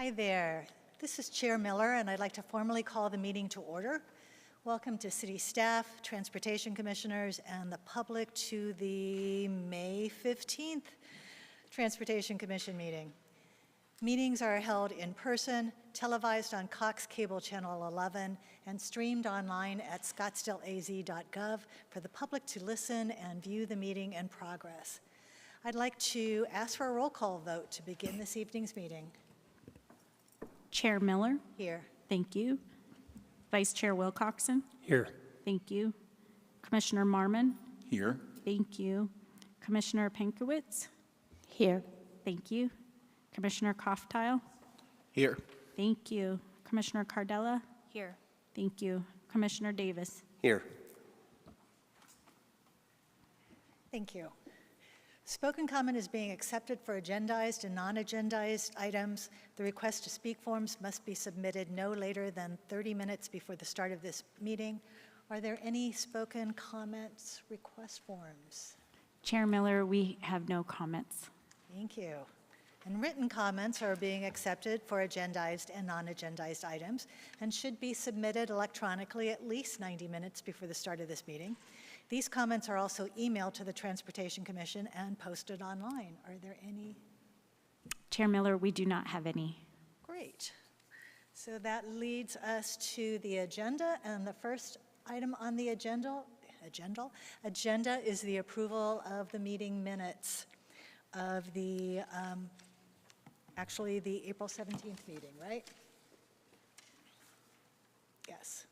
Hi there. This is Chair Miller, and I'd like to formally call the meeting to order. Welcome to City staff, Transportation Commissioners, and the public to the May 15th Transportation Commission meeting. Meetings are held in person, televised on Cox Cable Channel 11, and streamed online at scottsdaleaz.gov for the public to listen and view the meeting in progress. I'd like to ask for a roll call vote to begin this evening's meeting. Chair Miller. Here. Thank you. Vice Chair Wilcoxon. Here. Thank you. Commissioner Marmon. Here. Thank you. Commissioner Pankowitz. Here. Thank you. Commissioner Koftile. Here. Thank you. Commissioner Cardella. Here. Thank you. Commissioner Davis. Here. Thank you. Spoken comment is being accepted for agendized and non-agendized items. The request to speak forms must be submitted no later than 30 minutes before the start of this meeting. Are there any spoken comments, request forms? Chair Miller, we have no comments. Thank you. And written comments are being accepted for agendized and non-agendized items and should be submitted electronically at least 90 minutes before the start of this meeting. These comments are also emailed to the Transportation Commission and posted online. Are there any? Chair Miller, we do not have any. Great. So that leads us to the agenda, and the first item on the agenda is the approval of the meeting minutes of the, actually the April 17th meeting, right? Yes.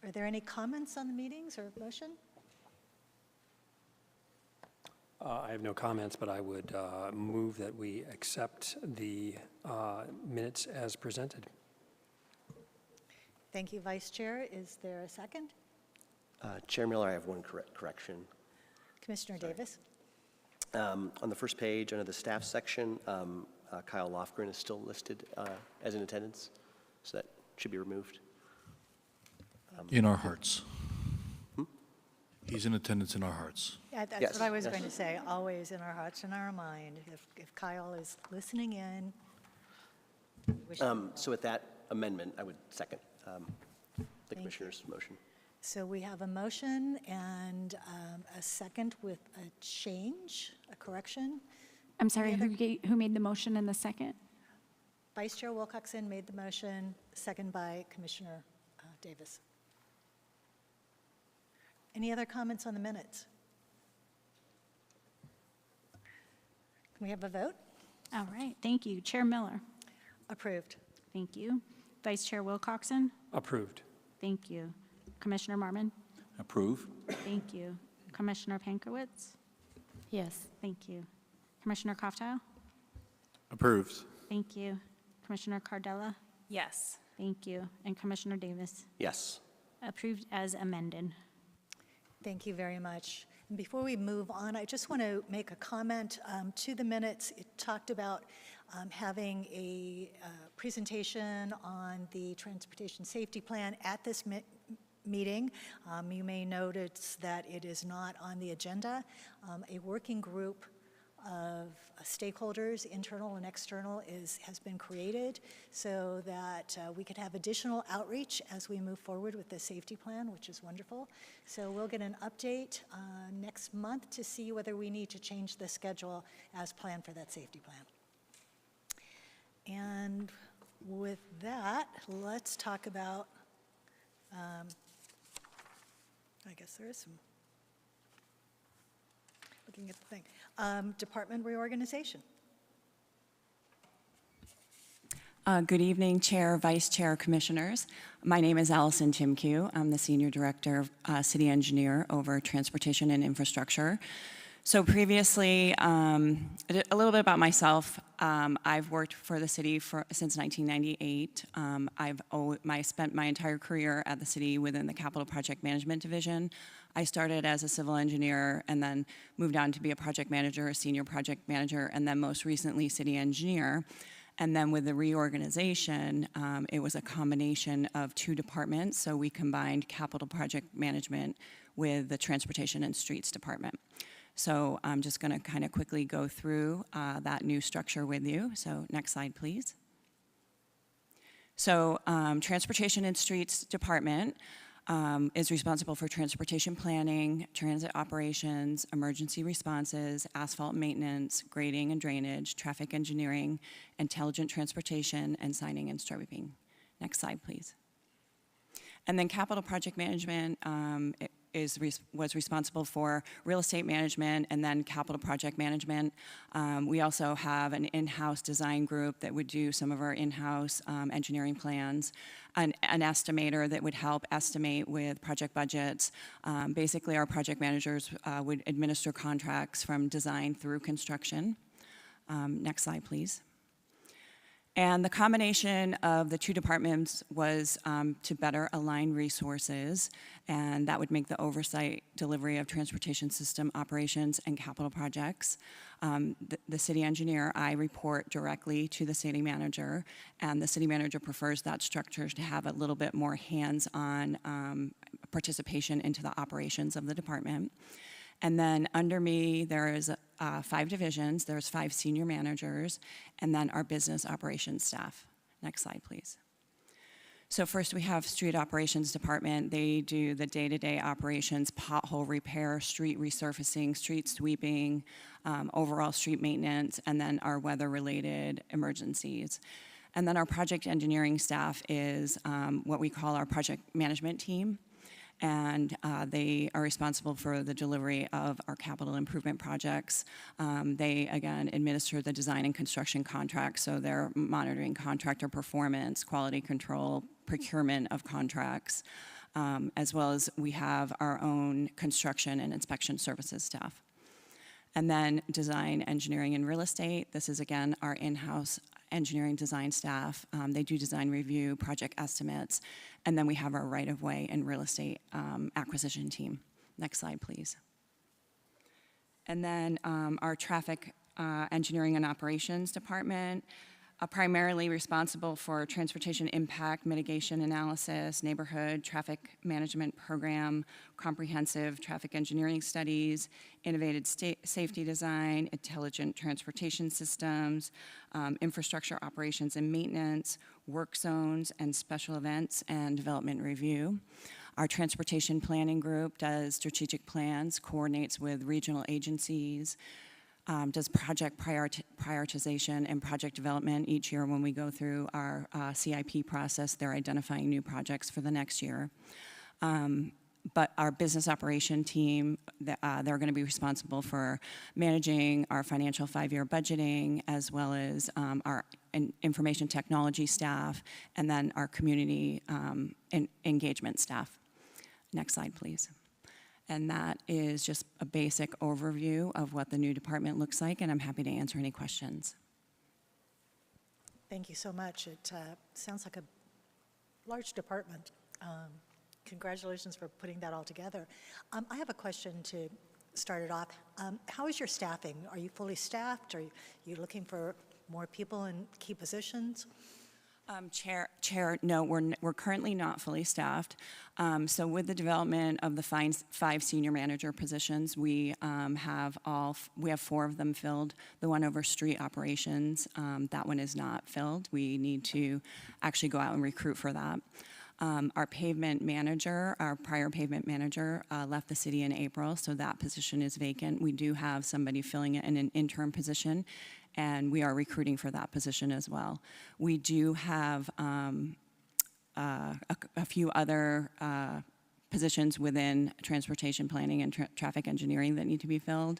Are there any comments on the meetings or motion? I have no comments, but I would move that we accept the minutes as presented. Thank you, Vice Chair. Is there a second? Chair Miller, I have one correction. Commissioner Davis? On the first page, under the staff section, Kyle Lofgren is still listed as in attendance, so that should be removed. In our hearts. He's in attendance in our hearts. Yeah, that's Yes, what I was yes. going to say, always in our hearts and our mind. If Kyle is listening in. So with that amendment, I would second the you. Commissioner's motion. So we have a motion and a second with a change, a correction. I'm sorry, Any who made the motion in the second? Vice Chair Wilcoxon made the motion, second by Commissioner Davis. Any other comments on the minutes? Can we have a vote? All right, thank you. Chair Miller. Approved. Thank you. Vice Chair Wilcoxon. Approved. Thank you. Commissioner Marmon. Approve. Thank you. Commissioner Pankowitz. Yes. Thank you. Commissioner Koftile. Approved. Thank you. Commissioner Cardella. Yes. Thank you. And Commissioner Davis. Yes. Approved as amended. Thank you very much. And before we move on, I just want to make a comment to the minutes. It talked about having a presentation on the transportation safety plan at this meeting. You may notice that it is not on the agenda. A working group of stakeholders, internal and external, has been created so that we could have additional outreach as we move forward with the safety plan, which is wonderful. So we'll get an update next month to see whether we need to change the schedule as planned for that safety plan. And with that, let's talk about, I guess there is some, looking at the thing, department reorganization. Good evening, Chair, Vice Chair, Commissioners. My name is Allison Timkew. I'm the Senior Director of City Engineer over Transportation and Infrastructure. So previously, a little bit about myself. I've worked for the city since 1998. I spent my entire career at the city within the Capital Project Management Division. I started as a civil engineer and then moved on to be a project manager, a senior project manager, and then most recently city engineer. And then with the reorganization, it was a combination of two departments. So we combined capital project management with the transportation and streets department. So I'm just going to kind of quickly go through that new structure with you. So next slide, please. So Transportation and Streets Department is responsible for transportation planning, transit operations, emergency responses, asphalt maintenance, grading and drainage, traffic engineering, intelligent transportation, and signing and striping. Next slide, please. And then capital project management was responsible for real estate management and then capital project management. We also have an in-house design group that would do some of our in-house engineering plans, an estimator that would help estimate with project budgets. Basically, our project managers would administer contracts from design through construction. Next slide, please. And the combination of the two departments was to better align resources, and that would make the oversight delivery of transportation system operations and capital projects. The city engineer, I report directly to the city manager, and the city manager prefers that structure to have a little bit more hands-on participation into the operations of the department. And then under me, there is 5 divisions, there's 5 senior managers, and then our business operations staff. Next slide, please. So first we have street operations department. They do the day-to-day operations, pothole repair, street resurfacing, street sweeping, overall street maintenance, and then our weather-related emergencies. And then our project engineering staff is what we call our project management team. And they are responsible for the delivery of our capital improvement projects. They, again, administer the design and construction contracts, so they're monitoring contractor performance, quality control, procurement of contracts, as well as we have our own construction and inspection services staff. And then design, engineering, and real estate. This is, again, our in-house engineering design staff. They do design review, project estimates, and then we have our right-of-way and real estate acquisition team. Next slide, please. And then our traffic engineering and operations department, primarily responsible for transportation impact mitigation analysis, neighborhood traffic management program, comprehensive traffic engineering studies, innovative safety design, intelligent transportation systems, infrastructure operations and maintenance, work zones, and special events and development review. Our transportation planning group does strategic plans, coordinates with regional agencies, does project prioritization and project development each year. When we go through our CIP process, they're identifying new projects for the next year. But our business operation team, they're going to be responsible for managing our financial 5-year budgeting, as well as our information technology staff, and then our community engagement staff. Next slide, please. And that is just a basic overview of what the new department looks like, and I'm happy to answer any questions. Thank you so much. It sounds like a large department. Congratulations for putting that all together. I have a question to start it off. How is your staffing? Are you fully staffed? Are you looking for more people in key positions? Chair, no, we're currently not fully staffed. So with the development of the 5 senior manager positions, we have 4 of them filled. The one over street operations, that one is not filled. We need to actually go out and recruit for that. Our pavement manager, our prior pavement manager, left the city in April, so that position is vacant. We do have somebody filling it in an interim position, and we are recruiting for that position as well. We do have a few other positions within transportation planning and traffic engineering that need to be filled.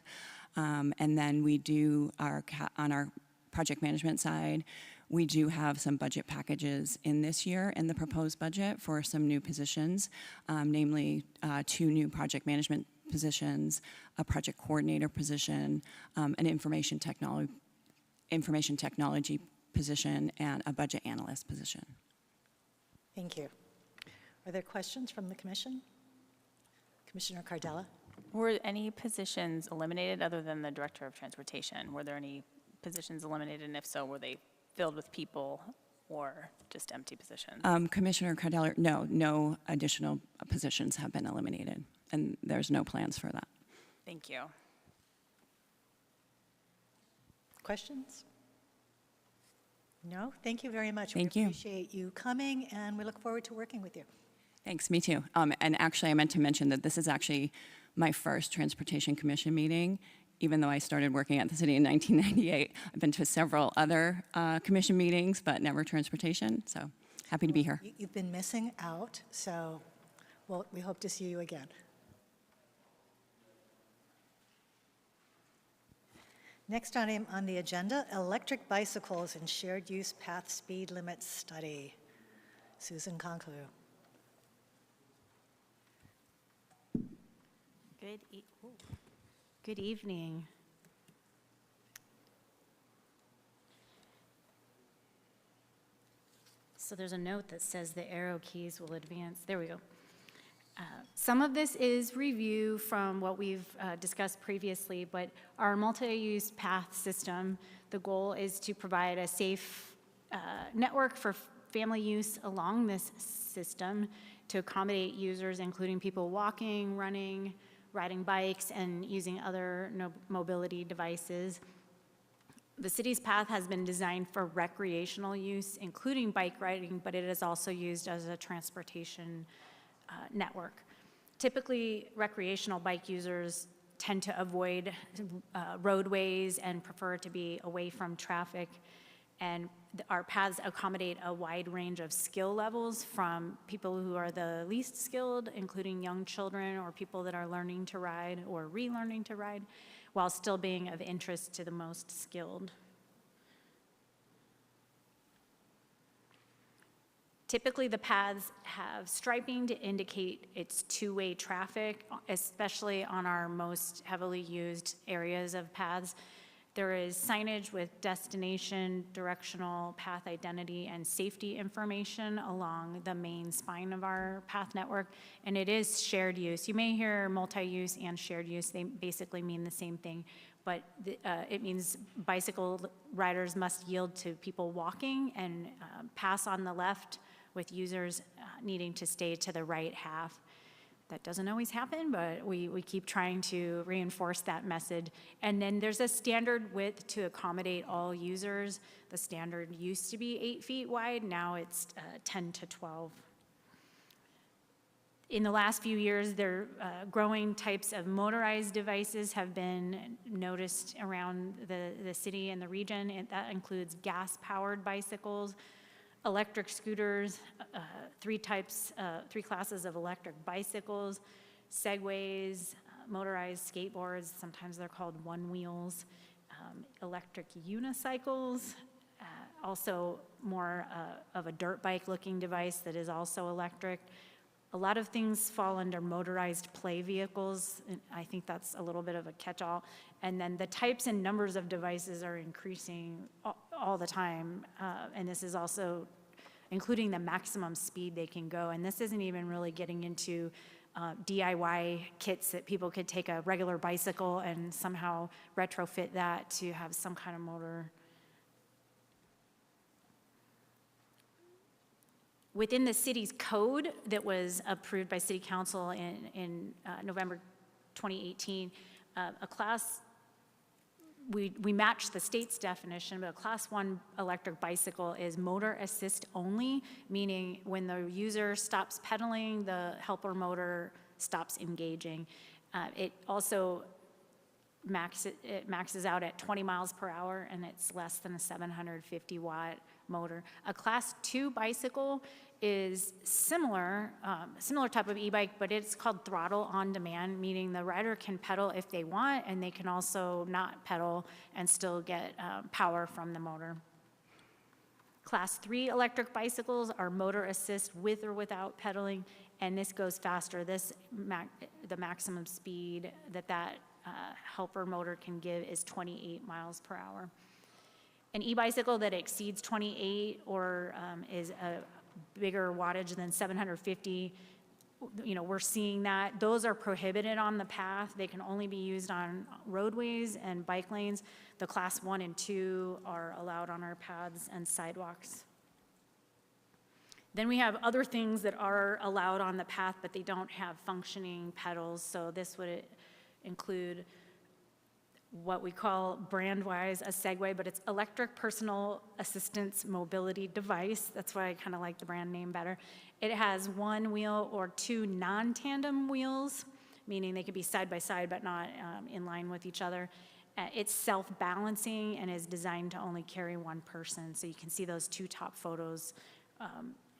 And then we do, on our project management side, we do have some budget packages in this year in the proposed budget for some new positions, namely 2 new project management positions, a project coordinator position, an information technology position, and a budget analyst position. Thank you. Are there questions from the commission? Commissioner Cardella? Were any positions eliminated other than the Director of Transportation? Were there any positions eliminated, and if so, were they filled with people or just empty positions? Commissioner Cardella, no additional positions have been eliminated, and there's no plans for that. Thank you. Questions? No? Thank you very much. Thank We you. appreciate you coming, and we look forward to working with you. Thanks, me too. And actually, I meant to mention that this is actually my first Transportation Commission meeting. Even though I started working at the city in 1998, I've been to several other commission meetings, but never transportation, so happy to be here. You've been missing out, so well, we hope to see you again. Next item on the agenda, electric bicycles and shared use path speed limit study. Susan Conklu. Good evening. So there's a note that says the arrow keys will advance. There we go. Some of this is review from what we've discussed previously, but our multi-use path system, the goal is to provide a safe network for family use along this system to accommodate users, including people walking, running, riding bikes, and using other mobility devices. The city's path has been designed for recreational use, including bike riding, but it is also used as a transportation network. Typically, recreational bike users tend to avoid roadways and prefer to be away from traffic. And our paths accommodate a wide range of skill levels, from people who are the least skilled, including young children or people that are learning to ride or relearning to ride, while still being of interest to the most skilled. Typically, the paths have striping to indicate it's two-way traffic, especially on our most heavily used areas of paths. There is signage with destination, directional, path identity, and safety information along the main spine of our path network, and it is shared use. You may hear multi-use and shared use. They basically mean the same thing, but it means bicycle riders must yield to people walking and pass on the left, with users needing to stay to the right half. That doesn't always happen, but we keep trying to reinforce that message. And then there's a standard width to accommodate all users. The standard used to be 8 feet wide, now it's 10 to 12. In the last few years, growing types of motorized devices have been noticed around the city and the region, and that includes gas-powered bicycles, electric scooters, three classes of electric bicycles, segways, motorized skateboards, sometimes they're called one-wheels, electric unicycles, also more of a dirt bike-looking device that is also electric. A lot of things fall under motorized play vehicles, and I think that's a little bit of a catch-all. And then the types and numbers of devices are increasing all the time, and this is also including the maximum speed they can go. And this isn't even really getting into DIY kits that people could take a regular bicycle and somehow retrofit that to have some kind of motor. Within the city's code that was approved by City Council in November 2018, a class, we matched the state's definition, but a Class 1 electric bicycle is motor assist only, meaning when the user stops pedaling, the helper motor stops engaging. It also maxes out at 20 miles per hour, and it's less than a 750-watt motor. A Class 2 bicycle is similar type of e-bike, but it's called throttle on demand, meaning the rider can pedal if they want, and they can also not pedal and still get power from the motor. Class 3 electric bicycles are motor assist with or without pedaling, and this goes faster. The maximum speed that helper motor can give is 28 miles per hour. An e-bicycle that exceeds 28 or is a bigger wattage than 750, we're seeing that. Those are prohibited on the path. They can only be used on roadways and bike lanes. The Class 1 and 2 are allowed on our paths and sidewalks. Then we have other things that are allowed on the path, but they don't have functioning pedals. So this would include what we call brand-wise a Segway, but it's electric personal assistance mobility device. That's why I kind of like the brand name better. It has one wheel or two non-tandem wheels, meaning they could be side by side but not in line with each other. It's self-balancing and is designed to only carry one person. So you can see those two top photos.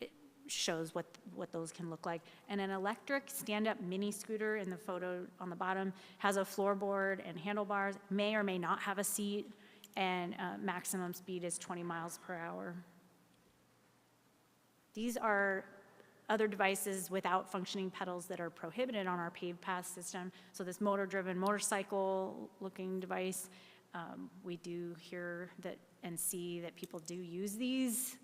It shows what those can look like. And an electric stand-up mini scooter in the photo on the bottom has a floorboard and handlebars, may or may not have a seat, and maximum speed is 20 miles per hour. These are other devices without functioning pedals that are prohibited on our paved path system. So this motor-driven motorcycle-looking device, we do hear that and see that people do use these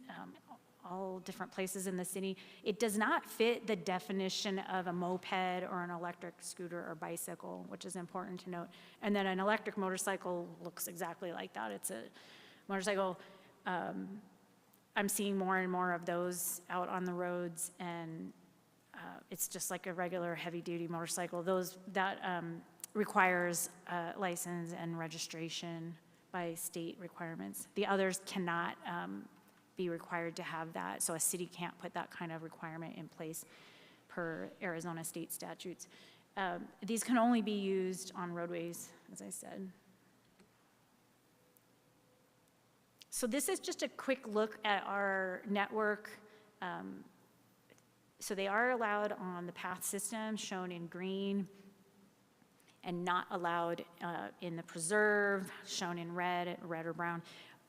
all different places in the city. It does not fit the definition of a moped or an electric scooter or bicycle, which is important to note. And then an electric motorcycle looks exactly like that. It's a motorcycle. I'm seeing more and more of those out on the roads, and it's just like a regular heavy-duty motorcycle. That requires license and registration by state requirements. The others cannot be required to have that, so a city can't put that kind of requirement in place per Arizona state statutes. These can only be used on roadways, as I said. So this is just a quick look at our network. So they are allowed on the path system, shown in green, and not allowed in the preserve, shown in red or brown.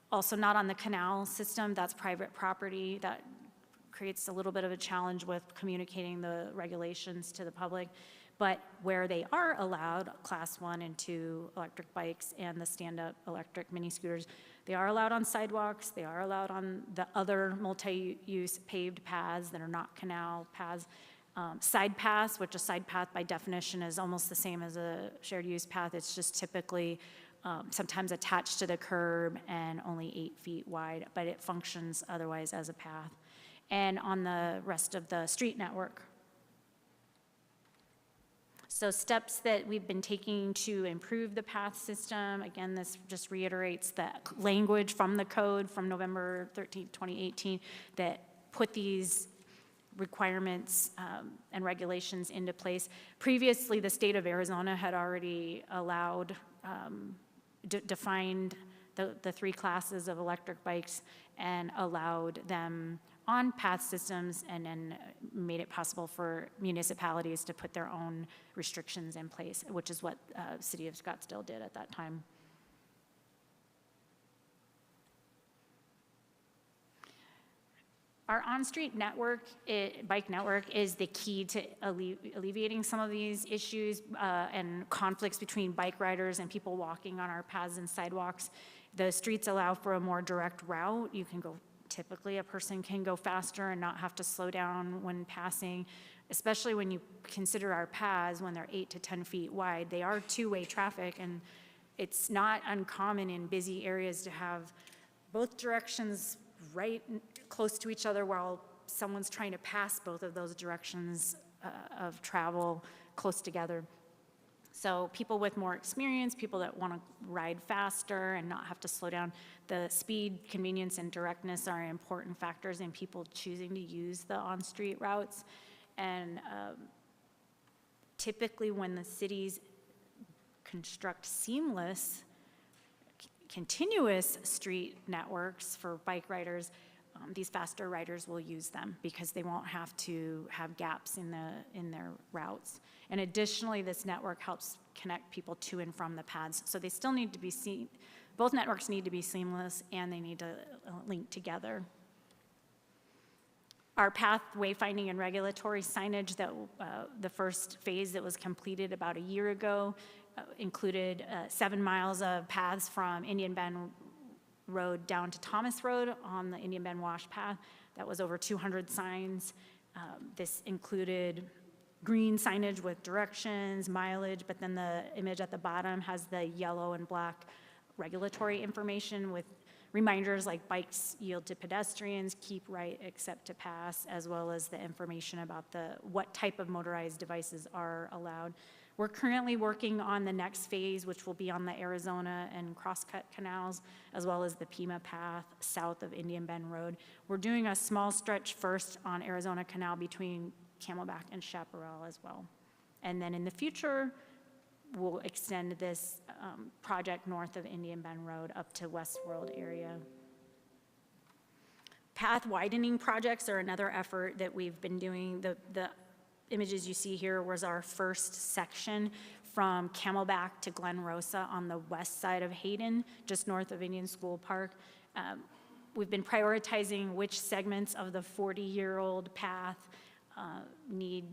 Also not on the canal system, that's private property. That creates a little bit of a challenge with communicating the regulations to the public. But where they are allowed, class 1 and 2 electric bikes and the stand-up electric mini scooters, they are allowed on sidewalks, they are allowed on the other multi-use paved paths that are not canal paths. Side paths, which a side path by definition is almost the same as a shared use path. It's just typically sometimes attached to the curb and only 8 feet wide, but it functions otherwise as a path. And on the rest of the street network. So steps that we've been taking to improve the path system, again, this just reiterates the language from the code from November 13, 2018, that put these requirements and regulations into place. Previously, the state of Arizona had already allowed, defined the 3 classes of electric bikes and allowed them on path systems, and then made it possible for municipalities to put their own restrictions in place, which is what City of Scottsdale did at that time. Our on-street network, bike network, is the key to alleviating some of these issues and conflicts between bike riders and people walking on our paths and sidewalks. The streets allow for a more direct route. You can go, typically a person can go faster and not have to slow down when passing, especially when you consider our paths, when they're 8 to 10 feet wide. They are two-way traffic, and it's not uncommon in busy areas to have both directions right close to each other while someone's trying to pass both of those directions of travel close together. So people with more experience, people that want to ride faster and not have to slow down, the speed, convenience, and directness are important factors in people choosing to use the on-street routes. And typically when the cities construct seamless, continuous street networks for bike riders, these faster riders will use them because they won't have to have gaps in their routes. And additionally, this network helps connect people to and from the paths. So they still need to be seen. Both networks need to be seamless, and they need to link together. Our path wayfinding and regulatory signage, that the first phase that was completed about a year ago, included 7 miles of paths from Indian Bend Road down to Thomas Road on the Indian Bend Wash Path. That was over 200 signs. This included green signage with directions, mileage, but then the image at the bottom has the yellow and black regulatory information with reminders like bikes yield to pedestrians, keep right except to pass, as well as the information about what type of motorized devices are allowed. We're currently working on the next phase, which will be on the Arizona and Crosscut canals, as well as the Pima Path south of Indian Bend Road. We're doing a small stretch first on Arizona Canal between Camelback and Chaparral as well. And then in the future, we'll extend this project north of Indian Bend Road up to Westworld area. Path widening projects are another effort that we've been doing. The images you see here was our first section from Camelback to Glen Rosa on the west side of Hayden, just north of Indian School Park. We've been prioritizing which segments of the 40-year-old path need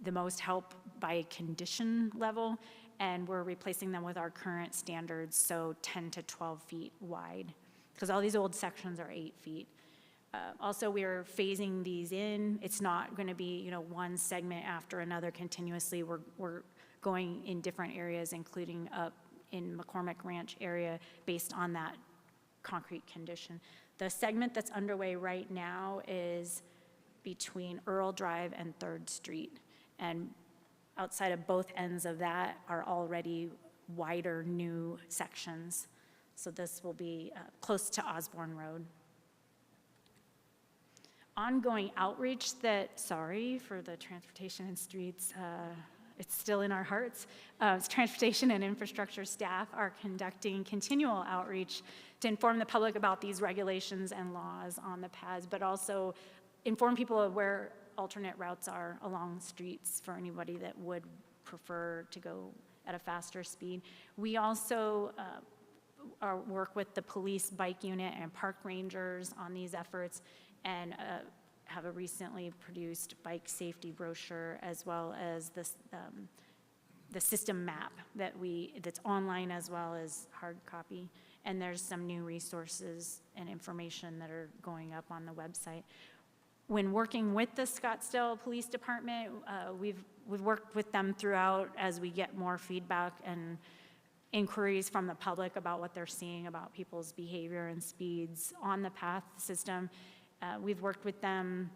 the most help by condition level, and we're replacing them with our current standards, so 10 to 12 feet wide, because all these old sections are 8 feet. Also, we're phasing these in. It's not going to be, one segment after another continuously. We're going in different areas, including up in McCormick Ranch area, based on that concrete condition. The segment that's underway right now is between Earl Drive and 3rd Street. And outside of both ends of that are already wider new sections. So this will be close to Osborne Road. Ongoing outreach sorry for the transportation and streets, it's still in our hearts. Transportation and infrastructure staff are conducting continual outreach to inform the public about these regulations and laws on the paths, but also inform people of where alternate routes are along streets for anybody that would prefer to go at a faster speed. We also work with the police bike unit and park rangers on these efforts, and have a recently produced bike safety brochure, as well as this, the system map that's online as well as hard copy. And there's some new resources and information that are going up on the website. When working with the Scottsdale Police Department, we've worked with them throughout as we get more feedback and inquiries from the public about what they're seeing about people's behavior and speeds on the path system. We've worked with them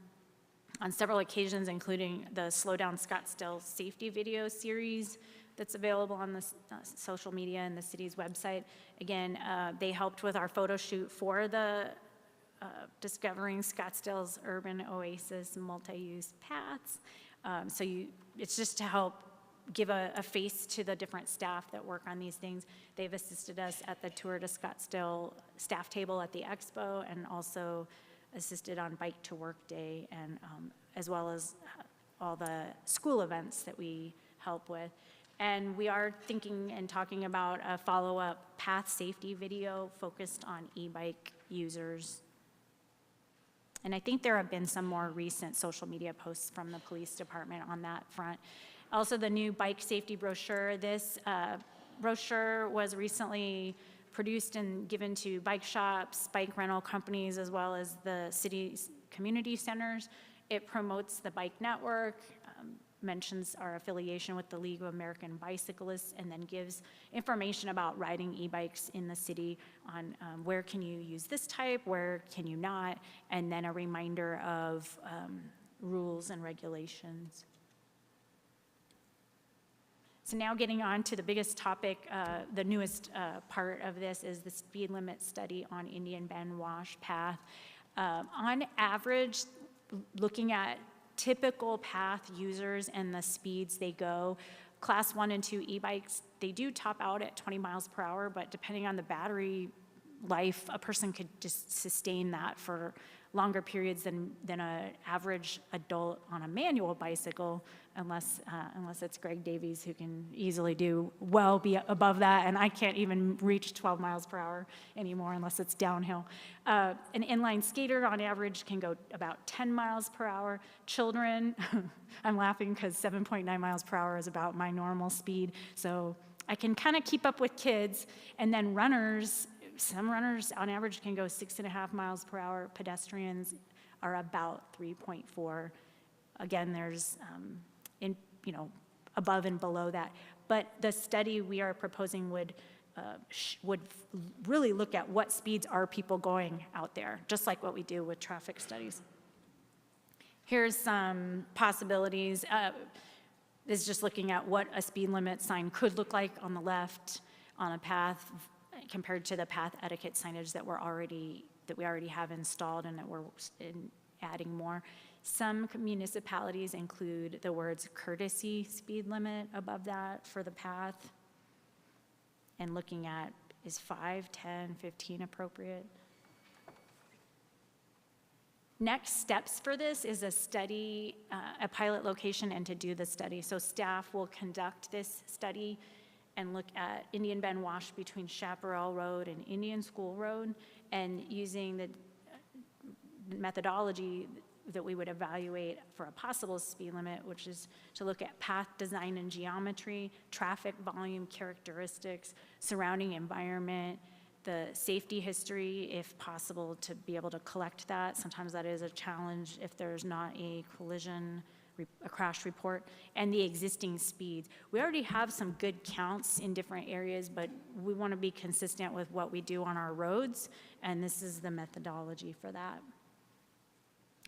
on several occasions, including the Slow Down Scottsdale safety video series that's available on the social media and the city's website. Again, they helped with our photo shoot for the Discovering Scottsdale's Urban Oasis Multi-Use Paths. It's just to help give a face to the different staff that work on these things. They've assisted us at the Tour to Scottsdale staff table at the expo, and also assisted on Bike to Work Day, and as well as all the school events that we help with. And we are thinking and talking about a follow-up path safety video focused on e-bike users. And I think there have been some more recent social media posts from the police department on that front. Also, the new bike safety brochure. This brochure was recently produced and given to bike shops, bike rental companies, as well as the city's community centers. It promotes the bike network, mentions our affiliation with the League of American Bicyclists, and then gives information about riding e-bikes in the city on where can you use this type, where can you not, and then a reminder of rules and regulations. So now getting on to the biggest topic, the newest part of this is the speed limit study on Indian Bend Wash Path. On average, looking at typical path users and the speeds they go, class 1 and 2 e-bikes, they do top out at 20 miles per hour, but depending on the battery life, a person could just sustain that for longer periods than an average adult on a manual bicycle, unless it's Greg Davies, who can easily do well be above that, and I can't even reach 12 miles per hour anymore unless it's downhill. An inline skater on average can go about 10 miles per hour. Children, I'm laughing because 7.9 miles per hour is about my normal speed, so I can kind of keep up with kids. And then runners, some runners on average can go 6.5 miles per hour. Pedestrians are about 3.4. Again, there's above and below that. But the study we are proposing would really look at what speeds are people going out there, just like what we do with traffic studies. Here's some possibilities. This is just looking at what a speed limit sign could look like on the left on a path compared to the path etiquette signage that we already have installed and that we're adding more. Some municipalities include the words courtesy speed limit above that for the path. And looking at, is 5, 10, 15 appropriate? Next steps for this is a study, a pilot location, and to do the study. So staff will conduct this study and look at Indian Bend Wash between Chaparral Road and Indian School Road, and using the methodology that we would evaluate for a possible speed limit, which is to look at path design and geometry, traffic volume characteristics, surrounding environment, the safety history, if possible, to be able to collect that. Sometimes that is a challenge if there's not a crash report, and the existing speeds. We already have some good counts in different areas, but we want to be consistent with what we do on our roads, and this is the methodology for that.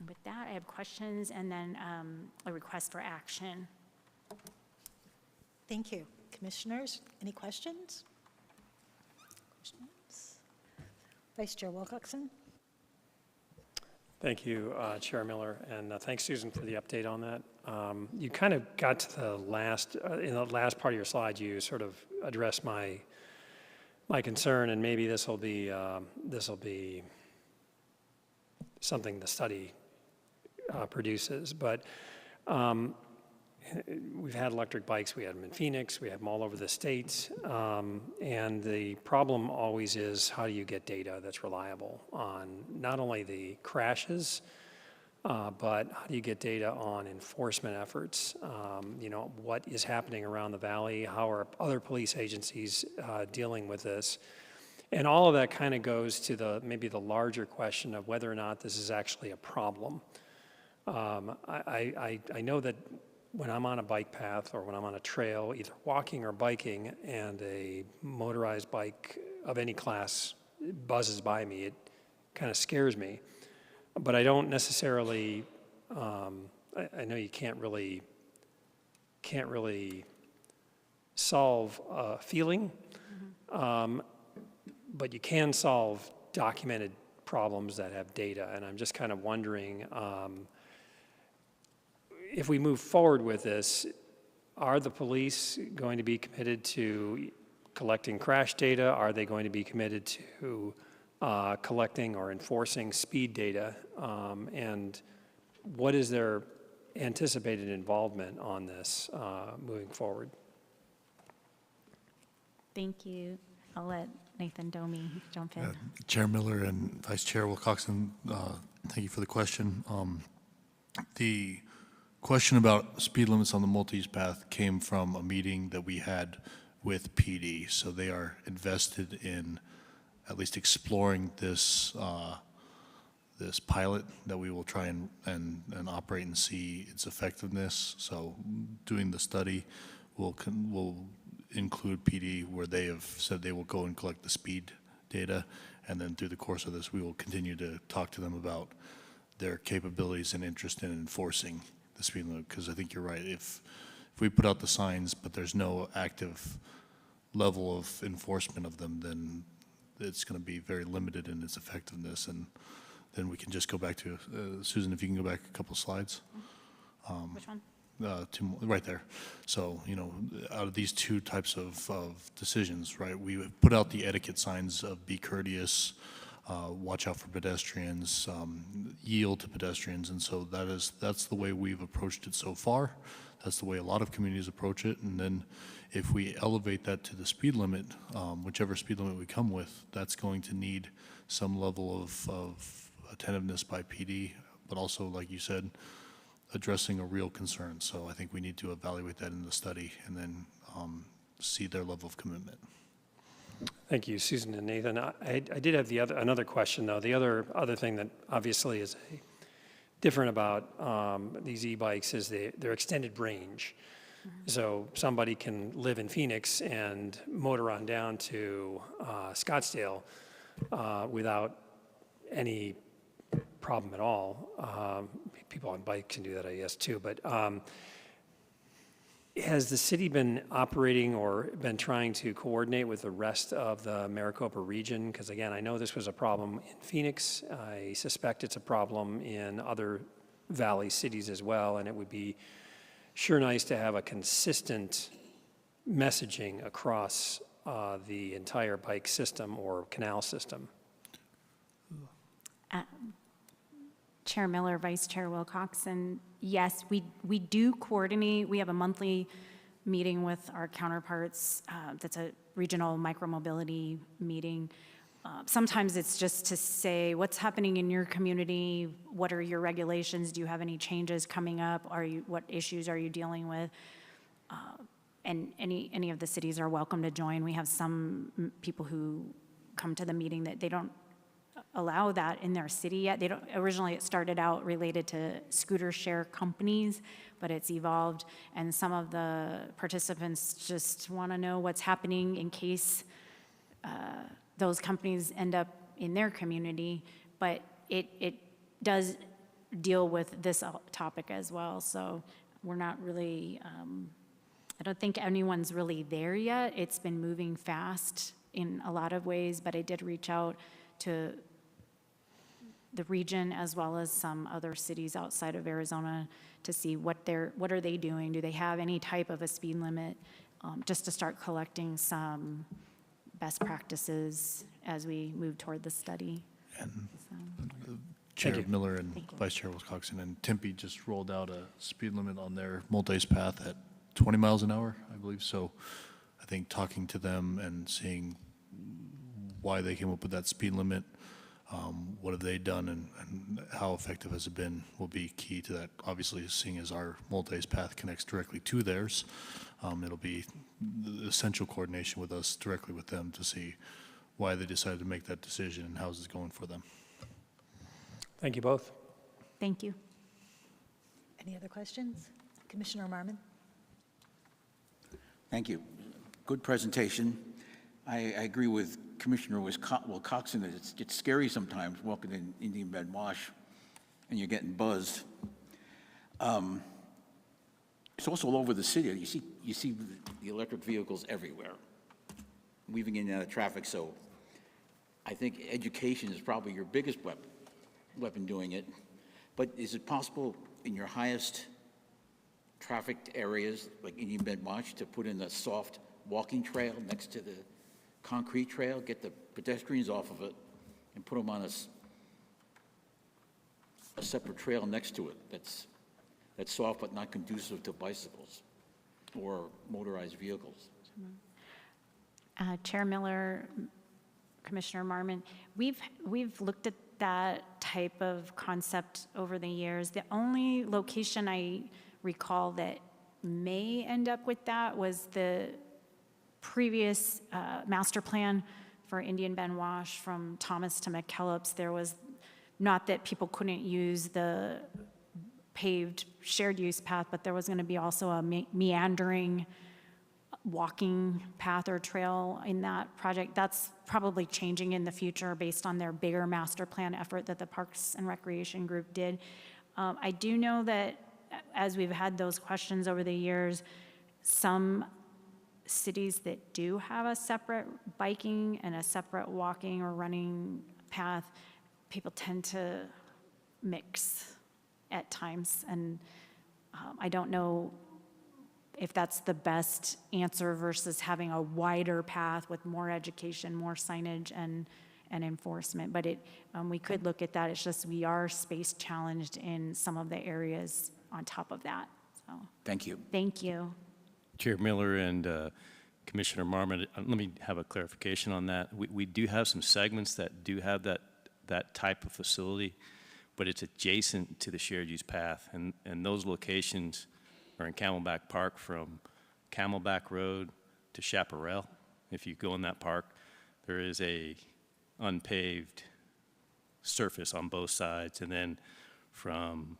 With that, I have questions and then a request for action. Thank you. Commissioners, any questions? Vice Chair Wilcoxon? Thank you, Chair Miller, and thanks, Susan, for the update on that. You kind of got to the last, in the last part of your slide, you sort of addressed my concern, and maybe this will be something the study produces. But we've had electric bikes. We had them in Phoenix. We have them all over the state. And the problem always is, how do you get data that's reliable on not only the crashes, but how do you get data on enforcement efforts? You know, what is happening around the valley? How are other police agencies dealing with this? And all of that kind of goes to maybe the larger question of whether or not this is actually a problem. I know that when I'm on a bike path or when I'm on a trail, either walking or biking, and a motorized bike of any class buzzes by me, it kind of scares me. But I don't necessarily, I know you can't really solve a feeling, but you can solve documented problems that have data. And I'm just kind of wondering, if we move forward with this, are the police going to be committed to collecting crash data? Are they going to be committed to collecting or enforcing speed data? And what is their anticipated involvement on this moving forward? Thank you. I'll let Nathan Domi jump in. Chair Miller and Vice Chair Wilcoxon, thank you for the question. The question about speed limits on the multi-use path came from a meeting that we had with PD. So they are invested in at least exploring this this pilot that we will try and operate and see its effectiveness. So doing the study will include PD, where they have said they will go and collect the speed data, and then through the course of this, we will continue to talk to them about their capabilities and interest in enforcing the speed limit, because I think you're right. If we put out the signs, but there's no active level of enforcement of them, then it's going to be very limited in its effectiveness. And then we can just go back to, Susan, if you can go back a couple slides. Which one? Right there. So, you know, out of these two types of decisions, right, we put out the etiquette signs of be courteous, watch out for pedestrians, yield to pedestrians, and so that's the way we've approached it so far. That's the way a lot of communities approach it. And then if we elevate that to the speed limit, whichever speed limit we come with, that's going to need some level of attentiveness by PD, but also, like you said, addressing a real concern. So I think we need to evaluate that in the study and then see their level of commitment. Thank you, Susan and Nathan. I did have another question, though. The other thing that obviously is different about these e-bikes is their extended range. So somebody can live in Phoenix and motor on down to Scottsdale without any problem at all. People on bikes can do that, I guess, too. But Has the city been operating or been trying to coordinate with the rest of the Maricopa region? Because again, I know this was a problem in Phoenix. I suspect it's a problem in other valley cities as well, and it would be sure nice to have a consistent messaging across the entire bike system or canal system. Chair Miller, Vice Chair Wilcoxon, yes, we do coordinate. We have a monthly meeting with our counterparts. That's a regional micromobility meeting. Sometimes it's just to say, what's happening in your community? What are your regulations? Do you have any changes coming up? What issues are you dealing with? And any of the cities are welcome to join. We have some people who come to the meeting that they don't allow that in their city yet. Originally it started out related to scooter share companies, but it's evolved, and some of the participants just want to know what's happening in case those companies end up in their community, but it does deal with this topic as well, so we're not really, I don't think anyone's really there yet. It's been moving fast in a lot of ways, but I did reach out to the region as well as some other cities outside of Arizona to see what are they doing? Do they have any type of a speed limit? Just to start collecting some best practices as we move toward the study. Chair Miller and Vice Chair Wilcoxon and Tempe just rolled out a speed limit on their multi-use path at 20 miles an hour, I believe. So I think talking to them and seeing why they came up with that speed limit, what have they done and how effective has it been will be key to that. Obviously, seeing as our multi-use path connects directly to theirs, it'll be the essential coordination with us directly with them to see why they decided to make that decision and how's it going for them. Thank you both. Thank you. Any other questions? Commissioner Marmon? Thank you. Good presentation. I agree with Commissioner Wilcoxon that it's scary sometimes walking in Indian Bend Wash and you're getting buzzed. It's also all over the city. You see the electric vehicles everywhere, weaving in and out of traffic. So I think education is probably your biggest weapon doing it. But is it possible in your highest trafficked areas, like Indian Bend Wash, to put in a soft walking trail next to the concrete trail, get the pedestrians off of it, and put them on a separate trail next to it that's soft but not conducive to bicycles or motorized vehicles? Chair Miller, Commissioner Marmon, we've looked at that type of concept over the years. The only location I recall that may end up with that was the previous master plan for Indian Bend Wash from Thomas to McKellips. There was not that people couldn't use the paved shared use path, but there was going to be also a meandering walking path or trail in that project. That's probably changing in the future based on their bigger master plan effort that the Parks and Recreation Group did. I do know that as we've had those questions over the years, some cities that do have a separate biking and a separate walking or running path, people tend to mix at times. And I don't know if that's the best answer versus having a wider path with more education, more signage and enforcement. But we could look at that. It's just we are space challenged in some of the areas on top of that. So Thank you. thank you. Chair Miller and Commissioner Marmon, let me have a clarification on that. We do have some segments that do have that type of facility, but it's adjacent to the shared use path. And those locations are in Camelback Park from Camelback Road to Chaparral. If you go in that park, there is a unpaved surface on both sides. And then from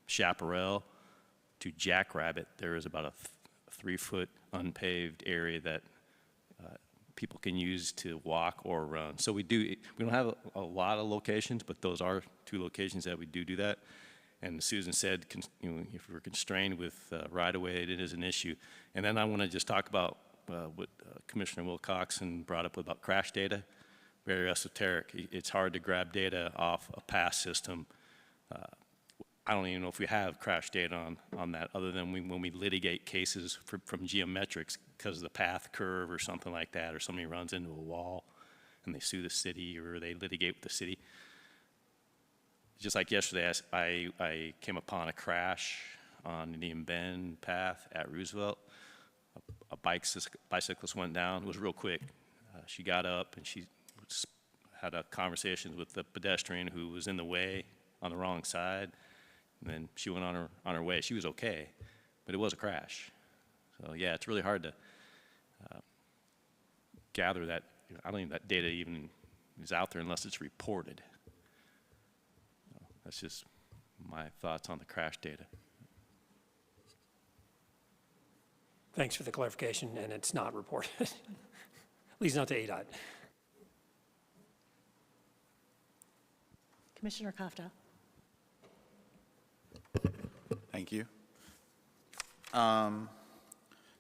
Chaparral to Jackrabbit, there is about a 3-foot unpaved area that people can use to walk or run. So we don't have a lot of locations, but those are 2 locations that we do that. And Susan said, if we're constrained with right-of-way, it is an issue. And then I want to just talk about what Commissioner Wilcoxon brought up about crash data. Very esoteric. It's hard to grab data off a pass system. I don't even know if we have crash data on that, other than when we litigate cases from geometrics because of the path curve or something like that, or somebody runs into a wall and they sue the city or they litigate with the city. Just like yesterday, I came upon a crash on Indian Bend path at Roosevelt. A bicyclist went down. It was real quick. She got up and she had a conversation with the pedestrian who was in the way on the wrong side. And then she went on her way. She was okay, but it was a crash. So yeah, it's really hard to gather that. I don't think that data even is out there unless it's reported. So that's just my thoughts on the crash data. Thanks for the clarification, and it's not reported, at least not to ADOT. Commissioner Kafta. Thank you. So I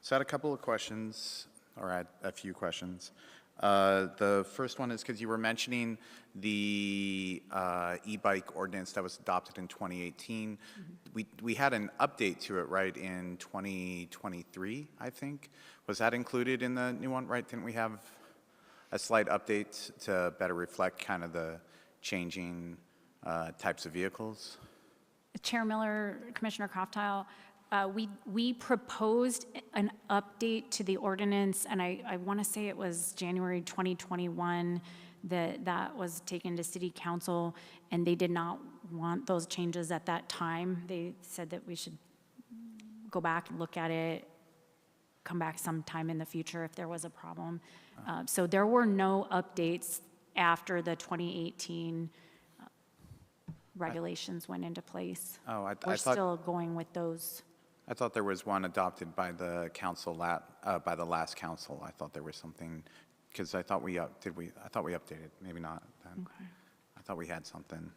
had a couple of questions, or I had a few questions. The first one is because you were mentioning the e-bike ordinance that was adopted in 2018. We had an update to it, right, in 2023, I think. Was that included in the new one, right? Didn't we have a slight update to better reflect kind of the changing types of vehicles? Chair Miller, Commissioner Crofttile, we proposed an update to the ordinance, and I want to say it was January 2021 that was taken to City Council, and they did not want those changes at that time. They said that we should go back and look at it, come back sometime in the future if there was a problem. So there were no updates after the 2018 regulations went into place. Oh, I We're thought, still going with those. I thought there was one adopted by the council, by the last council. I thought there was something, because I thought I thought we updated, maybe not then. Okay. I thought we had something.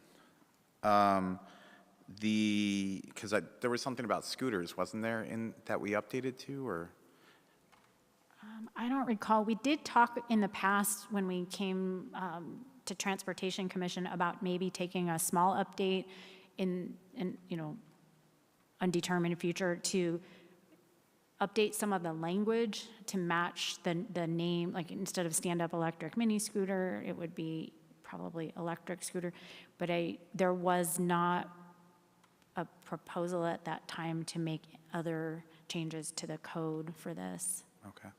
Because there was something about scooters, wasn't there, that we updated to, or? I don't recall. We did talk in the past when we came to Transportation Commission about maybe taking a small update in undetermined future to update some of the language to match the name, like instead of stand-up electric mini scooter, it would be probably electric scooter. But there was not a proposal at that time to make other changes to the code for this. Okay.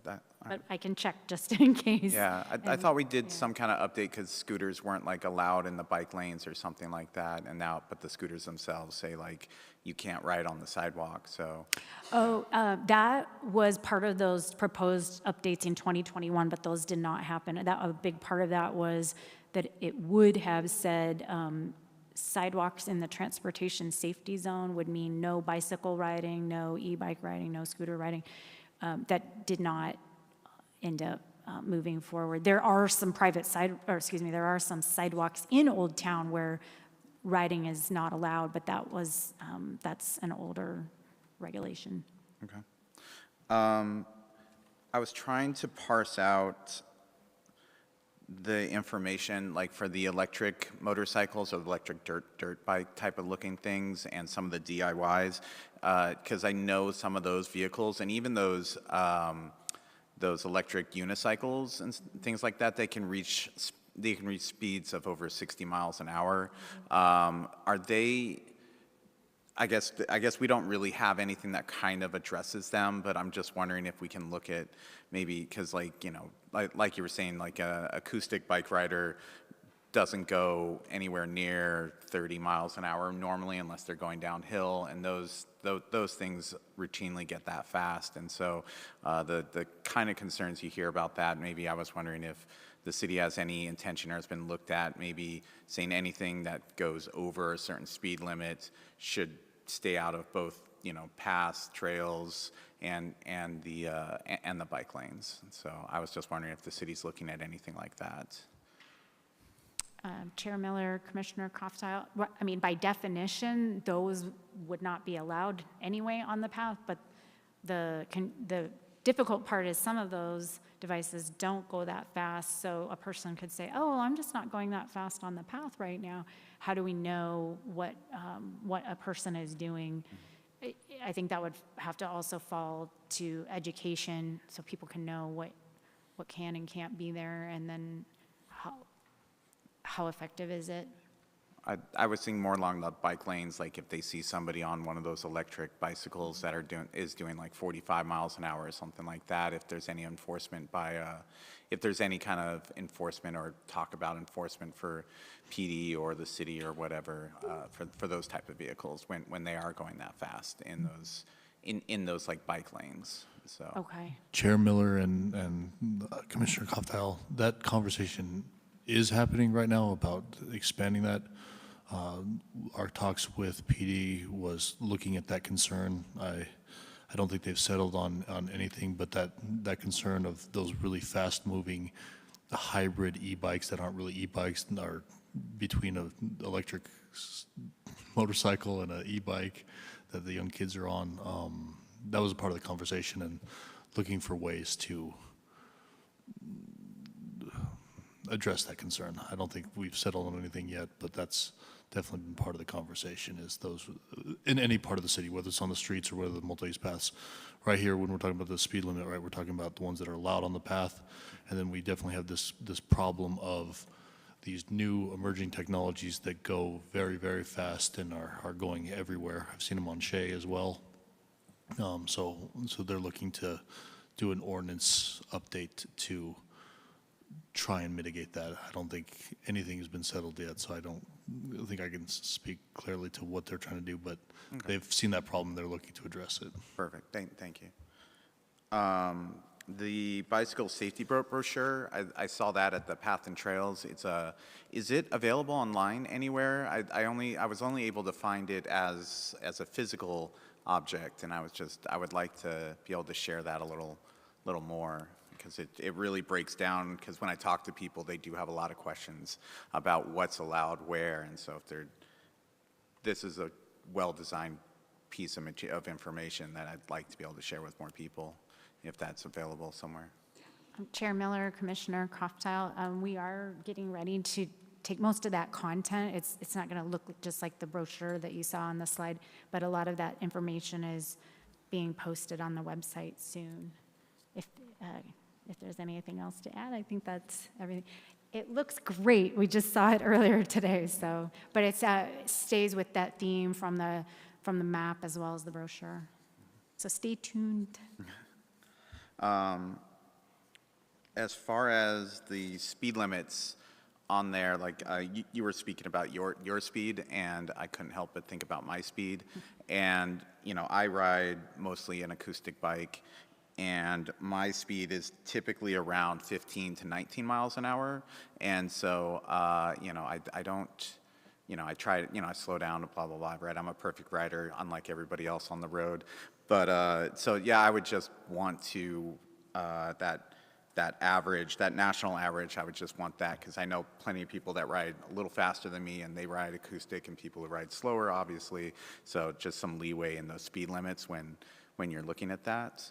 But I can check just in case. Yeah, I thought we did some kind of update because scooters weren't like allowed in the bike lanes or something like that, and now, but the scooters themselves say like you can't ride on the sidewalk, so. Oh, that was part of those proposed updates in 2021, but those did not happen. A big part of that was that it would have said sidewalks in the transportation safety zone would mean no bicycle riding, no e-bike riding, no scooter riding. That did not end up moving forward. There are some there are some sidewalks in Old Town where riding is not allowed, but that's an older regulation. Okay. I was trying to parse out the information, like for the electric motorcycles or electric dirt bike type of looking things and some of the DIYs, because I know some of those vehicles and even those electric unicycles and things like that, they can reach speeds of over 60 miles an hour. Are they? I guess we don't really have anything that kind of addresses them, but I'm just wondering if we can look at maybe, because like you were saying, like a acoustic bike rider doesn't go anywhere near 30 miles an hour normally unless they're going downhill, and those things routinely get that fast. And so the kind of concerns you hear about that, maybe I was wondering if the city has any intention or has been looked at, maybe saying anything that goes over a certain speed limit should stay out of both, paths, trails, and the bike lanes. And so I was just wondering if the city's looking at anything like that. Chair Miller, Commissioner Crofstyle, I mean, by definition, those would not be allowed anyway on the path, but the difficult part is some of those devices don't go that fast, so a person could say, oh, well, I'm just not going that fast on the path right now. How do we know what a person is doing? I think that would have to also fall to education, so people can know what can and can't be there, and then how effective is it? I was thinking more along the bike lanes, like if they see somebody on one of those electric bicycles that is doing like 45 miles an hour or something like that, if there's any enforcement if there's any kind of enforcement or talk about enforcement for PD or the city or whatever, for those type of vehicles when they are going that fast in those like bike lanes, so. Okay. Chair Miller and Commissioner Crofstyle, that conversation is happening right now about expanding that. Our talks with PD was looking at that concern. I don't think they've settled on anything, but that concern of those really fast-moving hybrid e-bikes that aren't really e-bikes are between an electric motorcycle and an e-bike that the young kids are on. That was a part of the conversation, and looking for ways to address that concern. I don't think we've settled on anything yet, but that's definitely been part of the conversation, is those in any part of the city, whether it's on the streets or whether the multi-use paths. Right here, when we're talking about the speed limit, right, we're talking about the ones that are allowed on the path, and then we definitely have this problem of these new emerging technologies that go very, very fast and are going everywhere. I've seen them on Shea as well. So they're looking to do an ordinance update to try and mitigate that. I don't think anything has been settled yet, so I don't think I can speak clearly to what they're trying to do, but they've seen that problem, they're looking to address it. Perfect, thank you. The bicycle safety brochure, I saw that at the Path and Trails. Is it available online anywhere? I was only able to find it as a physical object, and I would like to be able to share that a little more, because it really breaks down, because when I talk to people, they do have a lot of questions about what's allowed where, and so this is a well-designed piece of information that I'd like to be able to share with more people, if that's available somewhere. Chair Miller, Commissioner Crofstyle, we are getting ready to take most of that content. It's not going to look just like the brochure that you saw on the slide, but a lot of that information is being posted on the website soon. If there's anything else to add, I think that's everything. It looks great. We just saw it earlier today, so, but it stays with that theme from the map as well as the brochure. So stay tuned. As far as the speed limits on there, like you were speaking about your speed, and I couldn't help but think about my speed. And I ride mostly an acoustic bike, and my speed is typically around 15 to 19 miles an hour. And so, I don't, I try to, I slow down, blah, blah, blah, right? I'm a perfect rider, unlike everybody else on the road. But, so yeah, I would just want to, that average, that national average, I would just want that, because I know plenty of people that ride a little faster than me, and they ride acoustic, and people who ride slower, obviously. So just some leeway in those speed limits when you're looking at that.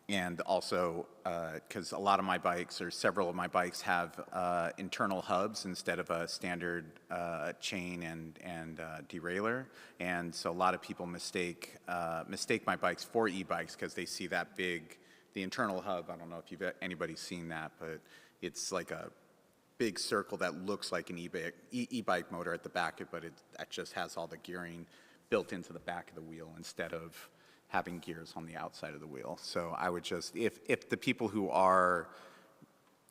And also, because a lot of my bikes, or several of my bikes, have internal hubs instead of a standard chain and derailleur, and so a lot of people mistake my bikes for e-bikes because they see that big, the internal hub. I don't know if anybody's seen that, but it's like a big circle that looks like an e-bike motor at the back, but that just has all the gearing built into the back of the wheel instead of having gears on the outside of the wheel. So I would just, if the people who are,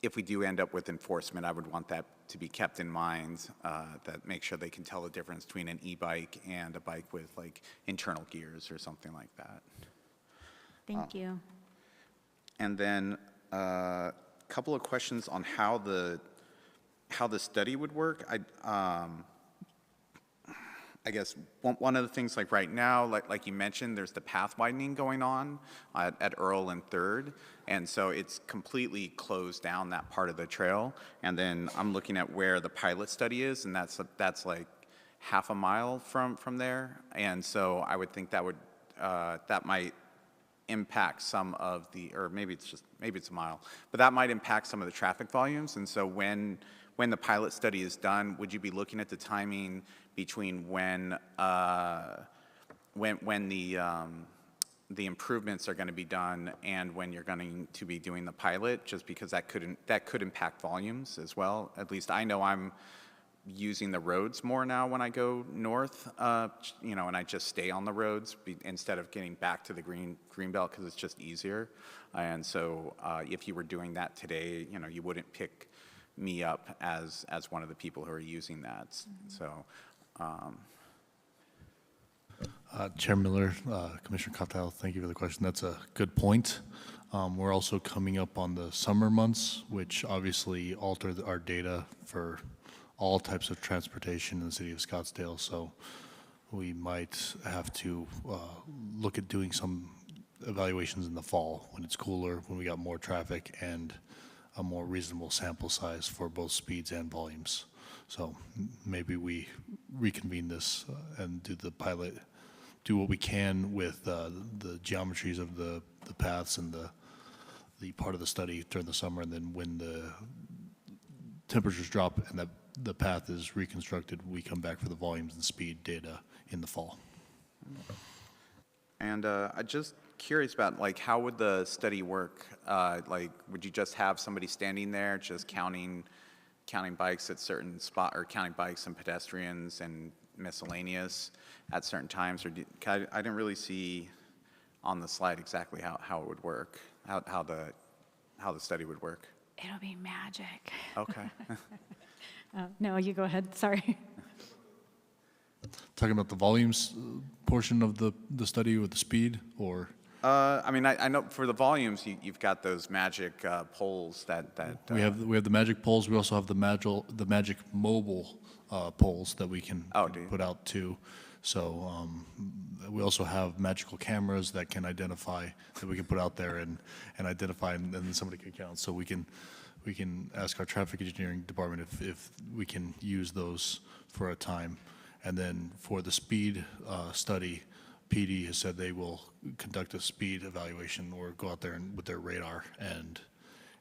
if we do end up with enforcement, I would want that to be kept in mind, that make sure they can tell the difference between an e-bike and a bike with like internal gears or something like that. Thank you. And then a couple of questions on how the study would work. I guess one of the things, like right now, like you mentioned, there's the path widening going on at Earl and Third, and so it's completely closed down that part of the trail. And then I'm looking at where the pilot study is, and that's like half a mile from there. And so I would think that might impact some of or maybe it's a mile, but that might impact some of the traffic volumes. And so when the pilot study is done, would you be looking at the timing between when the improvements are going to be done and when you're going to be doing the pilot? Just because that could impact volumes as well. At least I know I'm using the roads more now when I go north, and I just stay on the roads instead of getting back to the green belt because it's just easier. And so if you were doing that today, you wouldn't pick me up as one of the people who are using that. Mm-hmm. So. Chair Miller, Commissioner Costello, thank you for the question. That's a good point. We're also coming up on the summer months, which obviously alter our data for all types of transportation in the city of Scottsdale. So we might have to look at doing some evaluations in the fall when it's cooler, when we got more traffic and a more reasonable sample size for both speeds and volumes. So maybe we reconvene this and do the pilot, do what we can with the geometries of the paths and the part of the study during the summer, and then when the temperatures drop and the path is reconstructed, we come back for the volumes and speed data in the fall. And I'm just curious about, like, how would the study work? Would you just have somebody standing there just counting bikes at certain spot, or counting bikes and pedestrians and miscellaneous at certain times? Or I didn't really see on the slide exactly how it would work, how the study would work. It'll be magic. Okay. No, you go ahead, sorry. Talking about the volumes portion of the study with the speed, or? I know for the volumes, you've got those magic poles that. We have the magic poles. We also have the magic mobile poles that we can put out too. So we also have magical cameras that can identify, that we can put out there and identify, and then somebody can count. So we can ask our traffic engineering department if we can use those for a time. And then for the speed study, PD has said they will conduct a speed evaluation or go out there with their radar and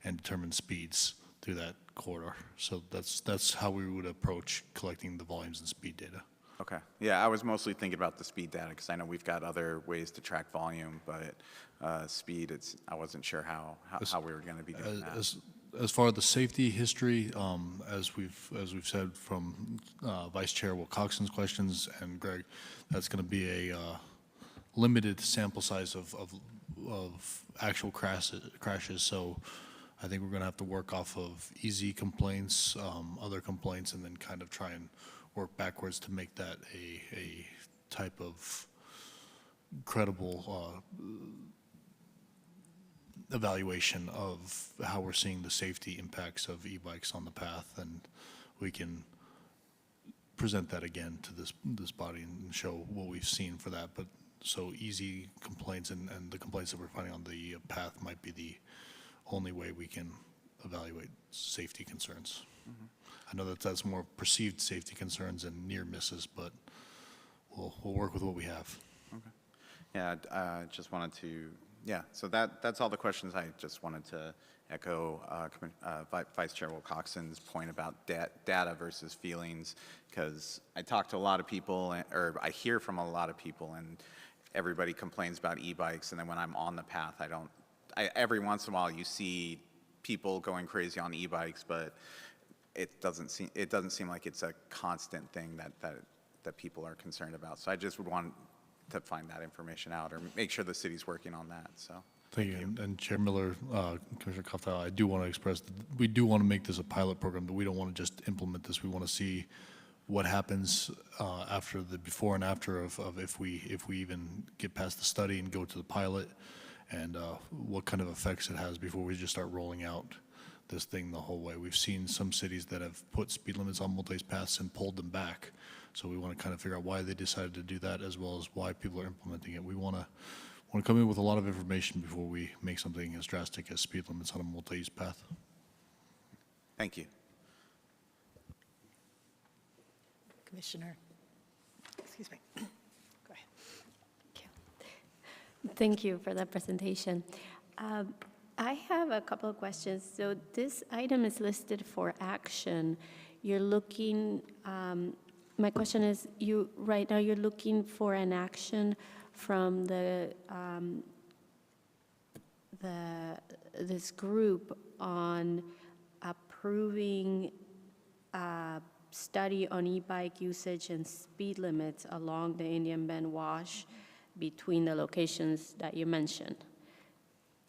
determine speeds through that corridor. So that's how we would approach collecting the volumes and speed data. Okay. Yeah, I was mostly thinking about the speed data because I know we've got other ways to track volume, but speed, I wasn't sure how we were going to be doing that. As far as the safety history, as we've said from Vice Chair Wilcoxon's questions and Greg, that's going to be a limited sample size of actual crashes. So I think we're going to have to work off of easy complaints, other complaints, and then kind of try and work backwards to make that a type of credible evaluation of how we're seeing the safety impacts of e-bikes on the path, and we can present that again to this body and show what we've seen for that. But so easy complaints and the complaints that we're finding on the path might be the only way we can evaluate safety concerns. Mm-hmm. I know that's more perceived safety concerns and near misses, but we'll work with what we have. Okay. Yeah, I just wanted to. Yeah, so that's all the questions. I just wanted to echo Vice Chair Wilcoxon's point about data versus feelings, because I talk to a lot of people, or I hear from a lot of people, and everybody complains about e-bikes, and then when I'm on the path, every once in a while you see people going crazy on e-bikes, but it doesn't seem like it's a constant thing that people are concerned about. So I just would want to find that information out, or make sure the city's working on that. So thank you. And Chair Miller, Commissioner Costello, I do want to express that we do want to make this a pilot program, but we don't want to just implement this. We want to see what happens after the before and after of if we even get past the study and go to the pilot, and what kind of effects it has before we just start rolling out this thing the whole way. We've seen some cities that have put speed limits on multi-paths and pulled them back. So we want to kind of figure out why they decided to do that, as well as why people are implementing it. We want to come in with a lot of information before we make something as drastic as speed limits on a multi-use path. Thank you. Commissioner, excuse me. Go ahead. Thank you for that presentation. I have a couple of questions. So this item is listed for action. You're looking, my question is, right now you're looking for an action from this group on approving a study on e-bike usage and speed limits along the Indian Bend Wash between the locations that you mentioned.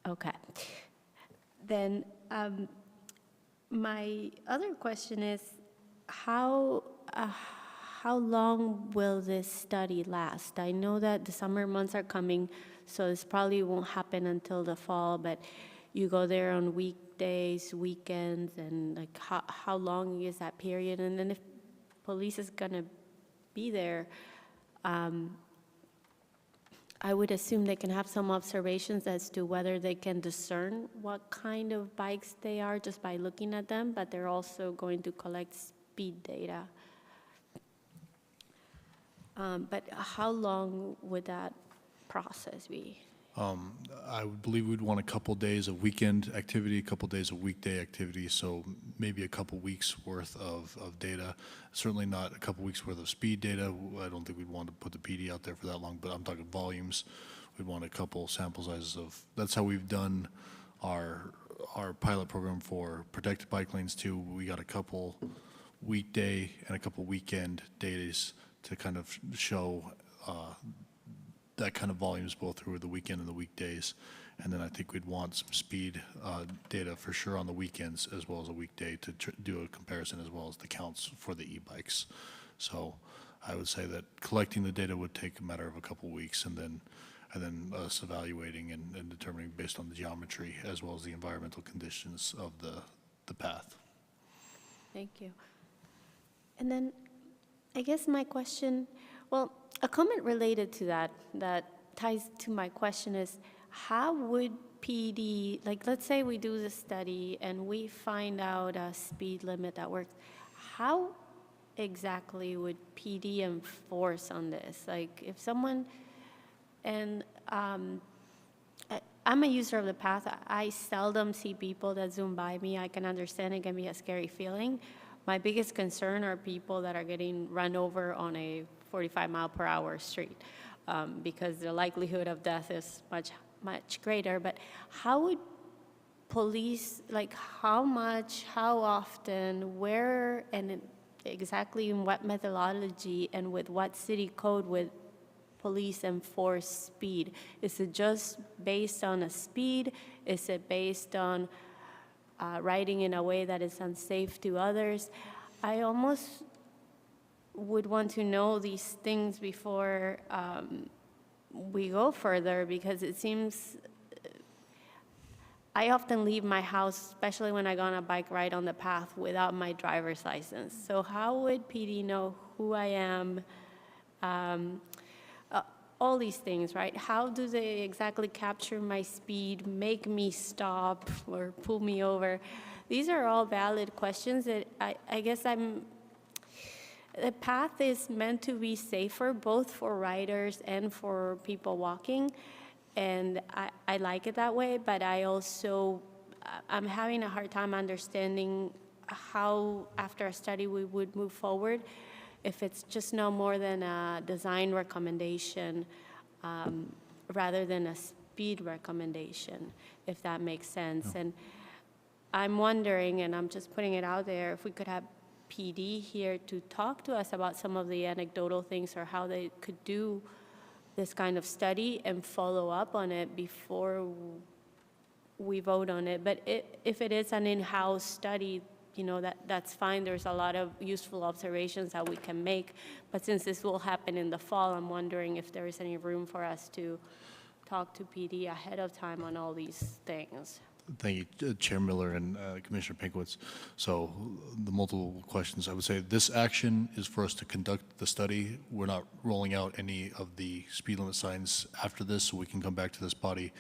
Okay. Then my other question is, how long will this study last? I know that the summer months are coming, so this probably won't happen until the fall, but you go there on weekdays, weekends, and like how long is that period? And then if police is gonna be there, I would assume they can have some observations as to whether they can discern what kind of bikes they are just by looking at them, but they're also going to collect speed data. But how long would that process be? I would believe we'd want a couple days of weekend activity, a couple days of weekday activity, so maybe a couple weeks worth of data. Certainly not a couple weeks worth of speed data. I don't think we'd want to put the PD out there for that long, but I'm talking volumes. We'd want a couple sample sizes of, that's how we've done our pilot program for protected bike lanes too. We got a couple weekday and a couple weekend days to kind of show that kind of volumes both through the weekend and the weekdays. And then I think we'd want some speed data for sure on the weekends as well as a weekday to do a comparison as well as the counts for the e-bikes. So I would say that collecting the data would take a matter of a couple weeks, and then us evaluating and determining based on the geometry as well as the environmental conditions of the path. Thank you. And then I guess my question, well, a comment related to that ties to my question is, how would PD, like let's say we do the study and we find out a speed limit that works, how exactly would PD enforce on this? Like if someone, and I'm a user of the path, I seldom see people that zoom by me. I can understand it can be a scary feeling. My biggest concern are people that are getting run over on a 45-mile-per-hour street because the likelihood of death is much greater. But how would police, like how much, how often, where, and exactly in what methodology and with what city code would police enforce speed? Is it just based on a speed? Is it based on riding in a way that is unsafe to others? I almost would want to know these things before we go further, because it seems I often leave my house, especially when I go on a bike ride on the path, without my driver's license. So how would PD know who I am? All these things, right? How do they exactly capture my speed, make me stop or pull me over? These are all valid questions that I guess the path is meant to be safer, both for riders and for people walking. And I like it that way, but I'm having a hard time understanding how, after a study, we would move forward if it's just no more than a design recommendation rather than a speed recommendation, if that makes sense. And I'm wondering, and I'm just putting it out there, if we could have PD here to talk to us about some of the anecdotal things or how they could do this kind of study and follow up on it before we vote on it. But if it is an in-house study, that's fine. There's a lot of useful observations that we can make. But since this will happen in the fall, I'm wondering if there is any room for us to talk to PD ahead of time on all these things. Thank you, Chair Miller and Commissioner Pinkowitz. So the multiple questions, I would say this action is for us to conduct the study. We're not rolling out any of the speed limit signs after this, so we can come back to this body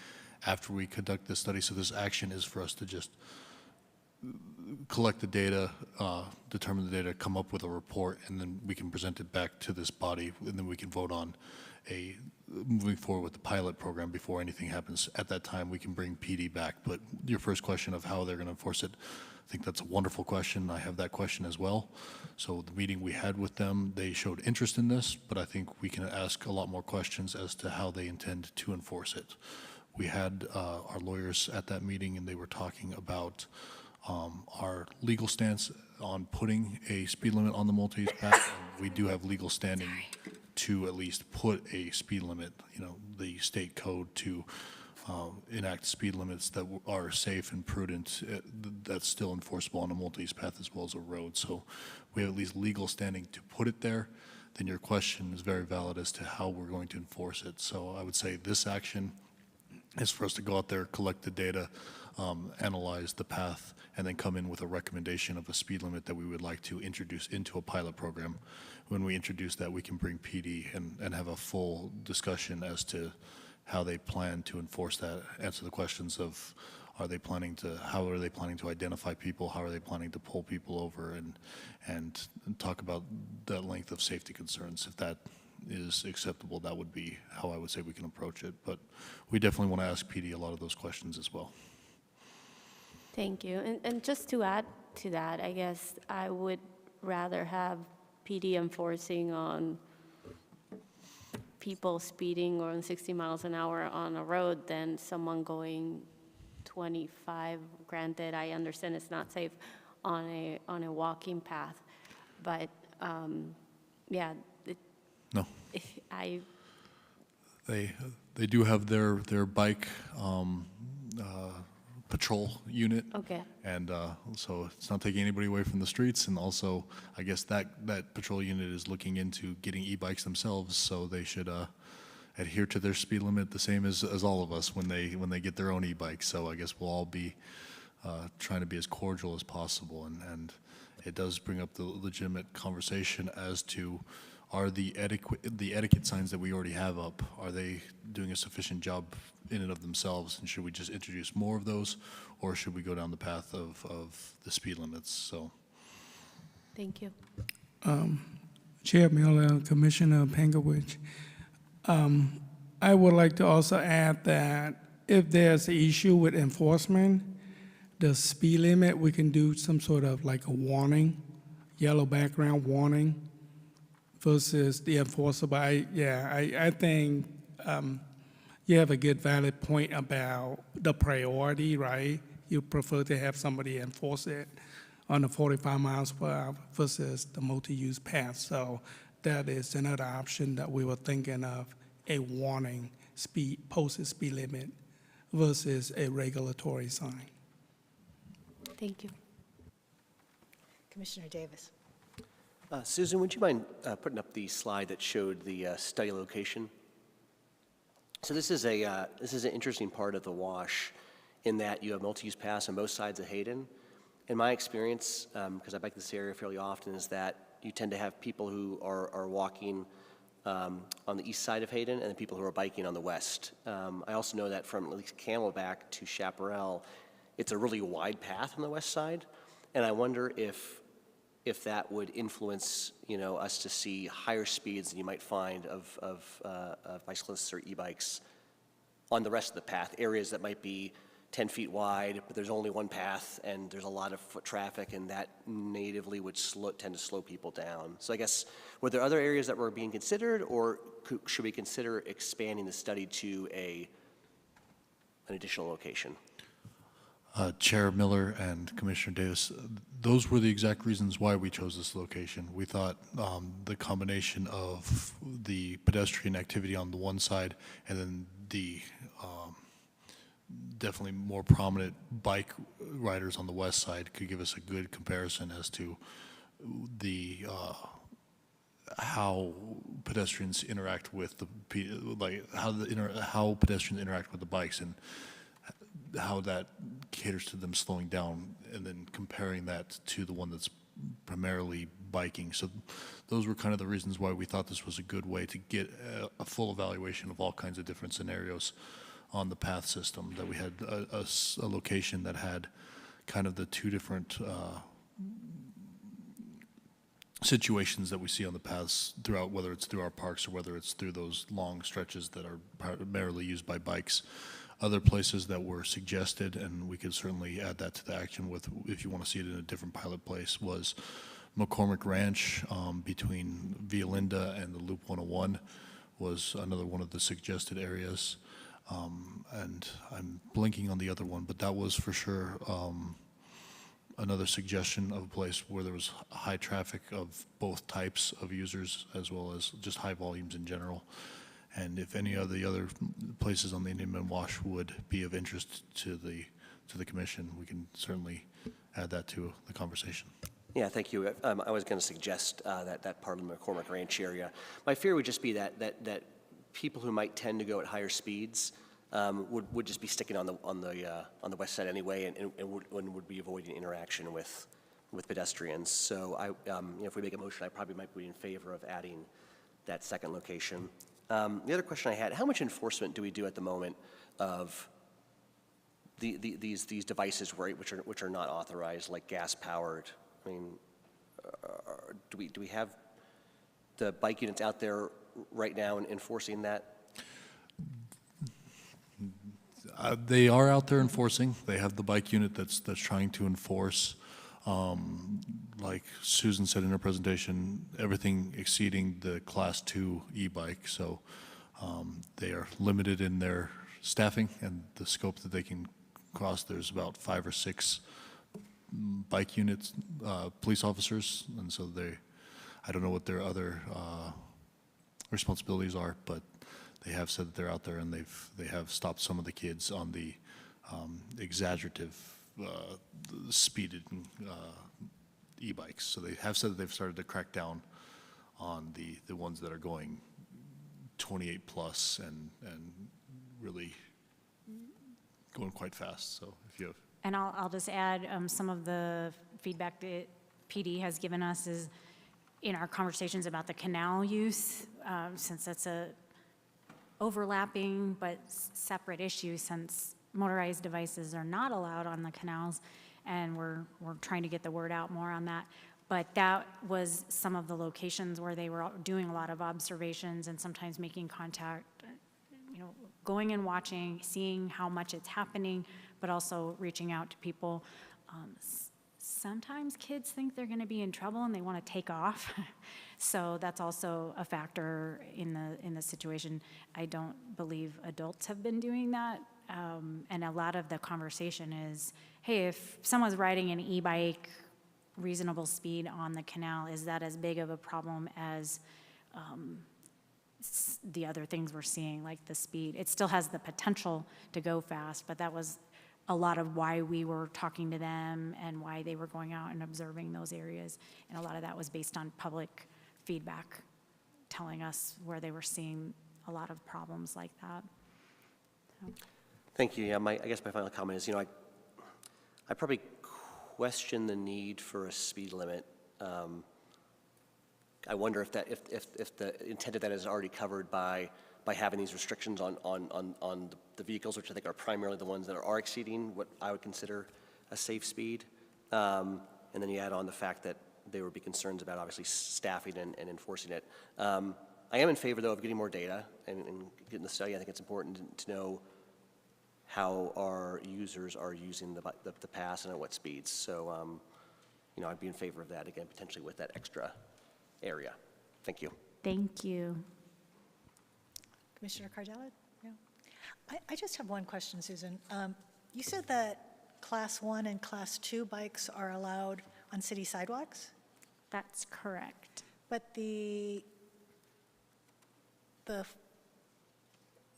after we conduct this study. So this action is for us to just collect the data, determine the data, come up with a report, and then we can present it back to this body, and then we can vote on moving forward with the pilot program before anything happens. At that time, we can bring PD back. But your first question of how they're going to enforce it, I think that's a wonderful question. I have that question as well. So the meeting we had with them, they showed interest in this, but I think we can ask a lot more questions as to how they intend to enforce it. We had our lawyers at that meeting, and they were talking about our legal stance on putting a speed limit on the multi-use path. And we do have legal standing to at least put a speed limit, the state code to enact speed limits that are safe and prudent. That's still enforceable on a multi-use path as well as a road. So we have at least legal standing to put it there. Then your question is very valid as to how we're going to enforce it. So I would say this action is for us to go out there, collect the data, analyze the path, and then come in with a recommendation of a speed limit that we would like to introduce into a pilot program. When we introduce that, we can bring PD and have a full discussion as to how they plan to enforce that, answer the questions of how are they planning to identify people, how are they planning to pull people over, and talk about the length of safety concerns. If that is acceptable, that would be how I would say we can approach it. But we definitely want to ask PD a lot of those questions as well. Thank you. And just to add to that, I guess I would rather have PD enforcing on people speeding or on 60 miles an hour on a road than someone going 25. Granted, I understand it's not safe on a walking path, but yeah. No. I. They do have their bike patrol unit. Okay. And so it's not taking anybody away from the streets. And also, I guess that patrol unit is looking into getting e-bikes themselves, so they should adhere to their speed limit the same as all of us when they get their own e-bikes. So I guess we'll all be trying to be as cordial as possible. And it does bring up the legitimate conversation as to are the etiquette signs that we already have up, are they doing a sufficient job in and of themselves? And should we just introduce more of those, or should we go down the path of the speed limits? So, Thank you. Chair Miller, Commissioner Pinkowitz, I would like to also add that if there's an issue with enforcement, the speed limit, we can do some sort of like a warning, yellow background warning, versus the enforceable. I think you have a good valid point about the priority, right? You prefer to have somebody enforce it on the 45 miles per hour versus the multi-use path. So that is another option that we were thinking of, a warning posted speed limit versus a regulatory sign. Thank you. Commissioner Davis. Susan, would you mind putting up the slide that showed the study location? So this is an interesting part of the WASH in that you have multi-use paths on both sides of Hayden. In my experience, because I bike this area fairly often, is that you tend to have people who are walking on the east side of Hayden and then people who are biking on the west. I also know that from at least Camelback to Chaparral, it's a really wide path on the west side, and I wonder if that would influence, us to see higher speeds than you might find of bicyclists or e-bikes on the rest of the path, areas that might be 10 feet wide, but there's only one path and there's a lot of foot traffic, and that natively would tend to slow people down. So I guess, were there other areas that were being considered, or should we consider expanding the study to an additional location? Chair Miller and Commissioner Davis, those were the exact reasons why we chose this location. We thought the combination of the pedestrian activity on the one side and then the definitely more prominent bike riders on the west side could give us a good comparison as to the how pedestrians interact with how pedestrians interact with the bikes. And how that caters to them slowing down, and then comparing that to the one that's primarily biking. So those were kind of the reasons why we thought this was a good way to get a full evaluation of all kinds of different scenarios on the path system, that we had a location that had kind of the two different situations that we see on the paths throughout, whether it's through our parks or whether it's through those long stretches that are primarily used by bikes. Other places that were suggested, and we could certainly add that to the action with, if you want to see it in a different pilot place, was McCormick Ranch between Via Linda and the Loop 101 was another one of the suggested areas. And I'm blinking on the other one, but that was for sure another suggestion of a place where there was high traffic of both types of users as well as just high volumes in general. And if any of the other places on the Indian Bend Wash would be of interest to the commission, we can certainly add that to the conversation. Yeah, thank you. I was going to suggest that part of the McCormick Ranch area. My fear would just be that people who might tend to go at higher speeds would just be sticking on the west side anyway, and would be avoiding interaction with pedestrians. So if we make a motion, I probably might be in favor of adding that second location. The other question I had: how much enforcement do we do at the moment of these devices which are not authorized, like gas powered? I mean, do we have the bike units out there right now and enforcing that? They are out there enforcing. They have the bike unit that's trying to enforce. Like Susan said in her presentation, everything exceeding the Class 2 e-bike. So they are limited in their staffing and the scope that they can cross. There's about 5 or 6 bike units, police officers, and so I don't know what their other responsibilities are, but they have said that they're out there, and they have stopped some of the kids on the exaggerative speeded e-bikes. So they have said that they've started to crack down on the ones that are going 28 plus and really going quite fast. So if you have. And I'll just add some of the feedback that PD has given us is in our conversations about the canal use, since that's a overlapping but separate issue, since motorized devices are not allowed on the canals, and we're trying to get the word out more on that. But that was some of the locations where they were doing a lot of observations and sometimes making contact, going and watching, seeing how much it's happening, but also reaching out to people. Sometimes kids think they're going to be in trouble and they want to take off. So that's also a factor in the situation. I don't believe adults have been doing that. And a lot of the conversation is, hey, if someone's riding an e-bike reasonable speed on the canal, is that as big of a problem as the other things we're seeing, like the speed? It still has the potential to go fast, but that was a lot of why we were talking to them and why they were going out and observing those areas. And a lot of that was based on public feedback telling us where they were seeing a lot of problems like that. So. Thank you. Yeah, I guess my final comment is, I probably question the need for a speed limit. I wonder if the intent of that is already covered by having these restrictions on the vehicles, which I think are primarily the ones that are exceeding what I would consider a safe speed. And then you add on the fact that there would be concerns about obviously staffing and enforcing it. I am in favor, though, of getting more data and getting the study. I think it's important to know how our users are using the pass and at what speeds. So, I'd be in favor of that, again, potentially with that extra area. Thank you. Thank you. Commissioner Cardella? Yeah. I just have one question, Susan. You said that Class 1 and Class 2 bikes are allowed on city sidewalks? That's correct. But the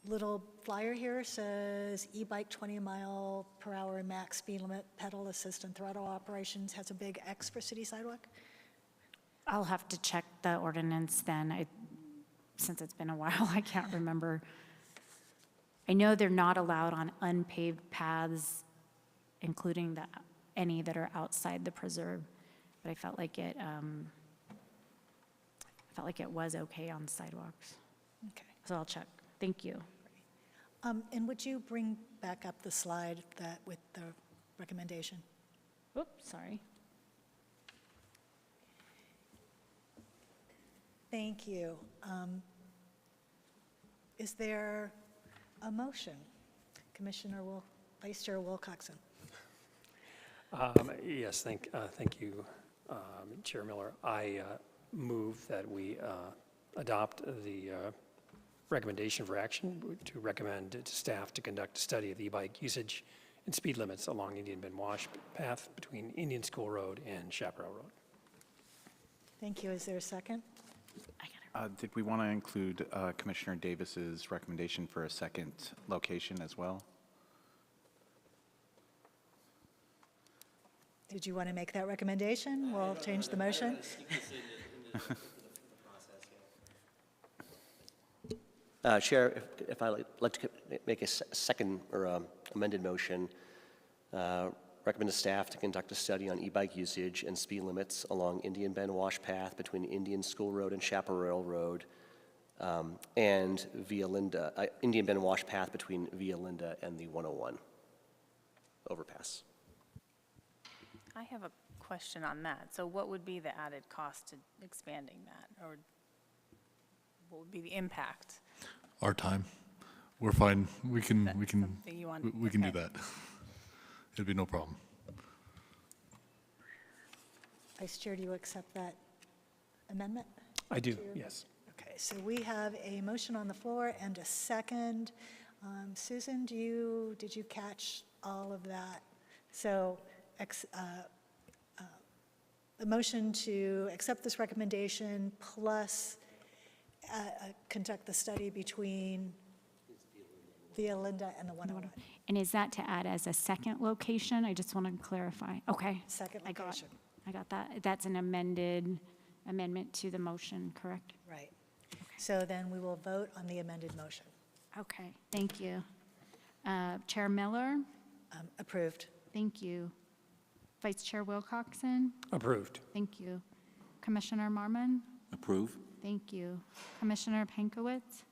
little flyer here says e-bike 20 mile per hour max speed limit, pedal assist and throttle operations, has a big X for city sidewalk? I'll have to check the ordinance then. Since it's been a while, I can't remember. I know they're not allowed on unpaved paths, including any that are outside the preserve, but I felt like it was okay on sidewalks. Okay. So I'll check. Thank you. And would you bring back up the slide with the recommendation? Oops, sorry. Thank you. Is there a motion? Vice Chair Wilcoxon. Yes, thank you, Chair Miller. I move that we adopt the recommendation for action to recommend to staff to conduct a study of e-bike usage and speed limits along Indian Bend Wash Path between Indian School Road and Chaparral Road. Thank you. Is there a second? Did we want to include Commissioner Davis's recommendation for a second location as well? Did you want to make that recommendation? We'll change the motion. Chair, if I'd like to make a second or amended motion, recommend to staff to conduct a study on e-bike usage and speed limits along Indian Bend Wash Path between Indian School Road and Chaparral Road, and Indian Bend Wash Path between Via Linda and the 101 overpass. I have a question on that. So what would be the added cost to expanding that? Or what would be the impact? Our time. We're fine. We can something you want? we can do Okay. that. It'd be no problem. Vice Chair, do you accept that amendment? I do, yes. Okay, so we have a motion on the floor and a second. Susan, did you catch all of that? So the motion to accept this recommendation plus conduct the study between Via Linda and the 101. And is that to add as a second location? I just want to clarify. Okay. Second I location. got that. That's an amendment to the motion, correct? Right. So then we will vote on the amended motion. Okay, thank you. Chair Miller? Approved. Thank you. Vice Chair Wilcoxon? Approved. Thank you. Commissioner Marmon? Approve? Thank you. Commissioner Pankowitz?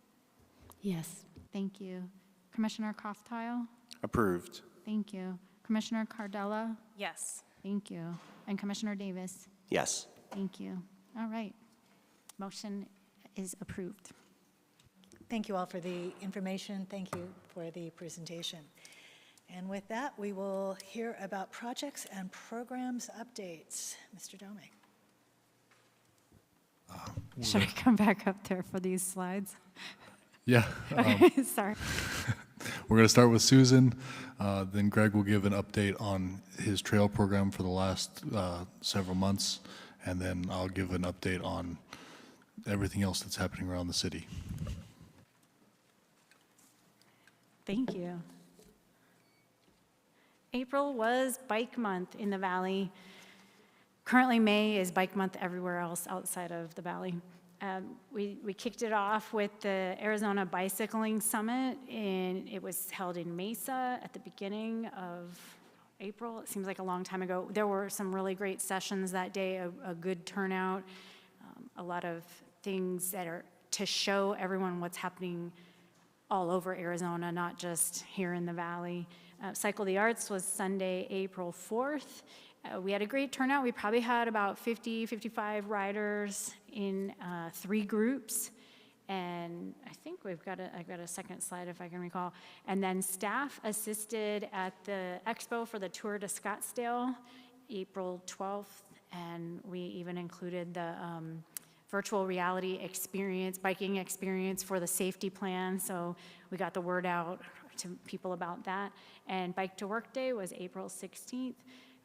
Yes. Thank you. Commissioner Koftile? Approved. Thank you. Commissioner Cardella? Yes. Thank you. And Commissioner Davis? Yes. Thank you. All right. Motion is approved. Thank you all for the information. Thank you for the presentation. And with that, we will hear about projects and programs updates. Mr. Dome. Should I come back up there for these slides? Yeah. Okay, sorry. We're going to start with Susan, then Greg will give an update on his trail program for the last several months, and then I'll give an update on everything else that's happening around the city. Thank you. April was Bike Month in the Valley. Currently, May is Bike Month everywhere else outside of the Valley. We kicked it off with the Arizona Bicycling Summit, and it was held in Mesa at the beginning of April. It seems like a long time ago. There were some really great sessions that day, a good turnout, a lot of things that are to show everyone what's happening all over Arizona, not just here in the Valley. Cycle the Arts was Sunday, April 4th. We had a great turnout. We probably had about 50, 55 riders in 3 groups. And I think I've got a second slide if I can recall. And then staff assisted at the expo for the Tour de Scottsdale, April 12th. And we even included the virtual reality experience, biking experience for the safety plan. So we got the word out to people about that. And Bike to Work Day was April 16th.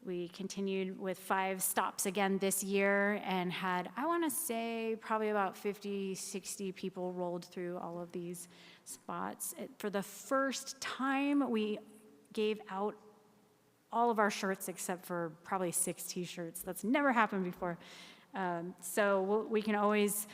We continued with 5 stops again this year and had, I want to say, probably about 50, 60 people rolled through all of these spots. For the first time, we gave out all of our shirts except for probably 6 T-shirts. That's never happened before. So we can always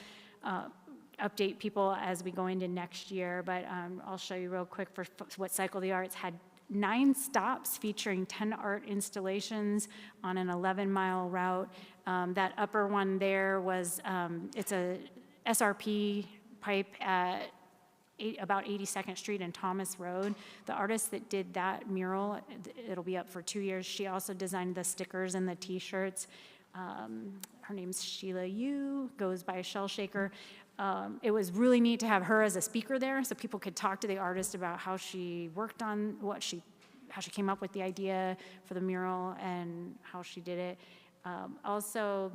update people as we go into next year, but I'll show you real quick for what Cycle the Arts had 9 stops featuring 10 art installations on an 11-mile route. That upper one there was, it's a SRP pipe at about 82nd Street and Thomas Road. The artist that did that mural, it'll be up for 2 years. She also designed the stickers and the T-shirts. Her name's Sheila Yu, goes by Shell Shaker. It was really neat to have her as a speaker there, so people could talk to the artist about how she worked on how she came up with the idea for the mural and how she did it. Also,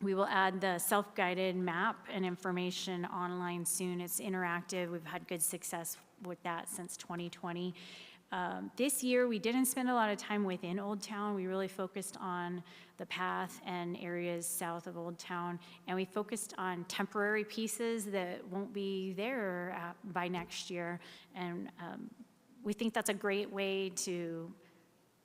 we will add the self-guided map and information online soon. It's interactive. We've had good success with that since 2020. This year, we didn't spend a lot of time within Old Town. We really focused on the path and areas south of Old Town, and we focused on temporary pieces that won't be there by next year. And we think that's a great way to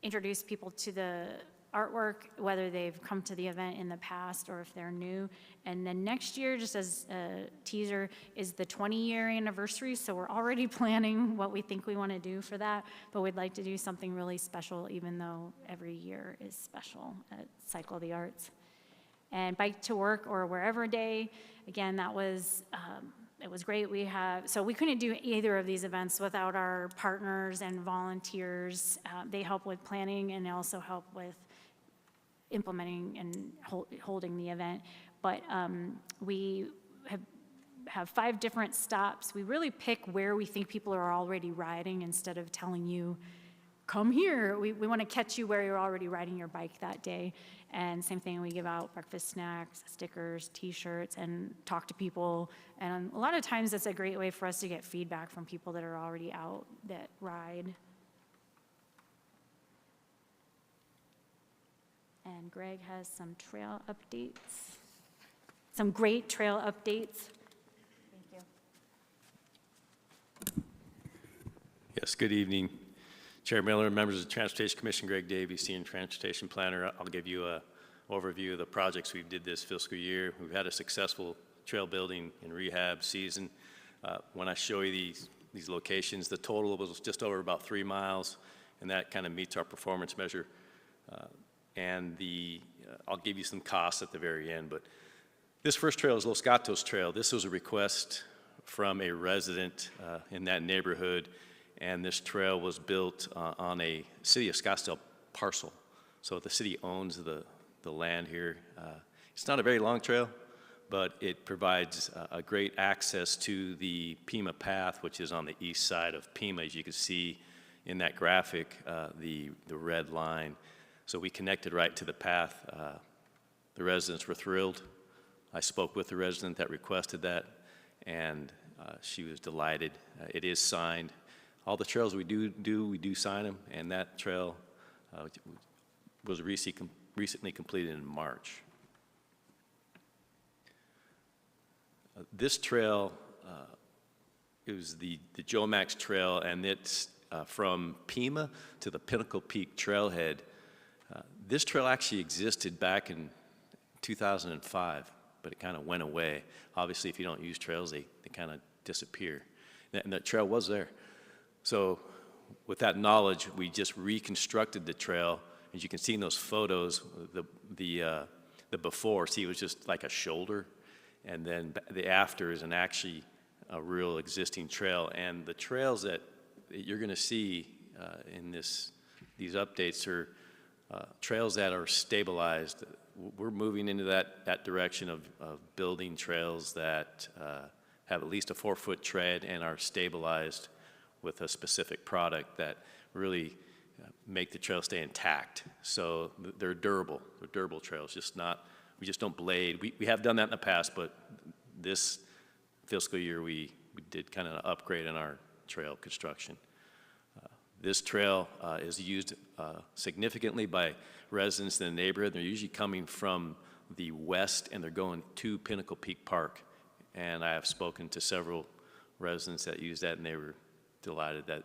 introduce people to the artwork, whether they've come to the event in the past or if they're new. And then next year, just as a teaser, is the 20-year anniversary, so we're already planning what we think we want to do for that, but we'd like to do something really special, even though every year is special at Cycle the Arts. And Bike to Work or Wherever Day, again, that was, it was great. So we couldn't do either of these events without our partners and volunteers. They help with planning and also help with implementing and holding the event. But we have 5 different stops. We really pick where we think people are already riding instead of telling you, come here. We want to catch you where you're already riding your bike that day. And same thing, we give out breakfast snacks, stickers, T-shirts, and talk to people. And a lot of times that's a great way for us to get feedback from people that are already out that ride. And Greg has some trail updates, some great trail updates. Thank you. Yes, good evening. Chair Miller, members of the Transportation Commission, Greg Davey, Senior Transportation Planner. I'll give you an overview of the projects we did this fiscal year. We've had a successful trail building and rehab season. When I show you these locations, the total was just over about 3 miles, and that kind of meets our performance measure. I'll give you some costs at the very end, but this first trail is Los Gatos Trail. This was a request from a resident in that neighborhood, and this trail was built on a City of Scottsdale parcel. So the city owns the land here. It's not a very long trail, but it provides a great access to the Pima Path, which is on the east side of Pima. As you can see in that graphic, the red line. So we connected right to the path. The residents were thrilled. I spoke with the resident that requested that, and she was delighted. It is signed. All the trails we do sign them, and that trail was recently completed in March. This trail, it was the Joe Max Trail, and it's from Pima to the Pinnacle Peak Trailhead. This trail actually existed back in 2005, but it kind of went away. Obviously, if you don't use trails, they kind of disappear. And that trail was there. So with that knowledge, we just reconstructed the trail. As you can see in those photos, the before, see, it was just like a shoulder. And then the after is actually a real existing trail. And the trails that you're going to see in these updates are trails that are stabilized. We're moving into that direction of building trails that have at least a 4-foot tread and are stabilized with a specific product that really make the trail stay intact. So they're durable. They're durable trails, we just don't blade. We have done that in the past, but this fiscal year we did kind of an upgrade in our trail construction. This trail is used significantly by residents in the neighborhood. They're usually coming from the west and they're going to Pinnacle Peak Park. And I have spoken to several residents that use that, and they were delighted that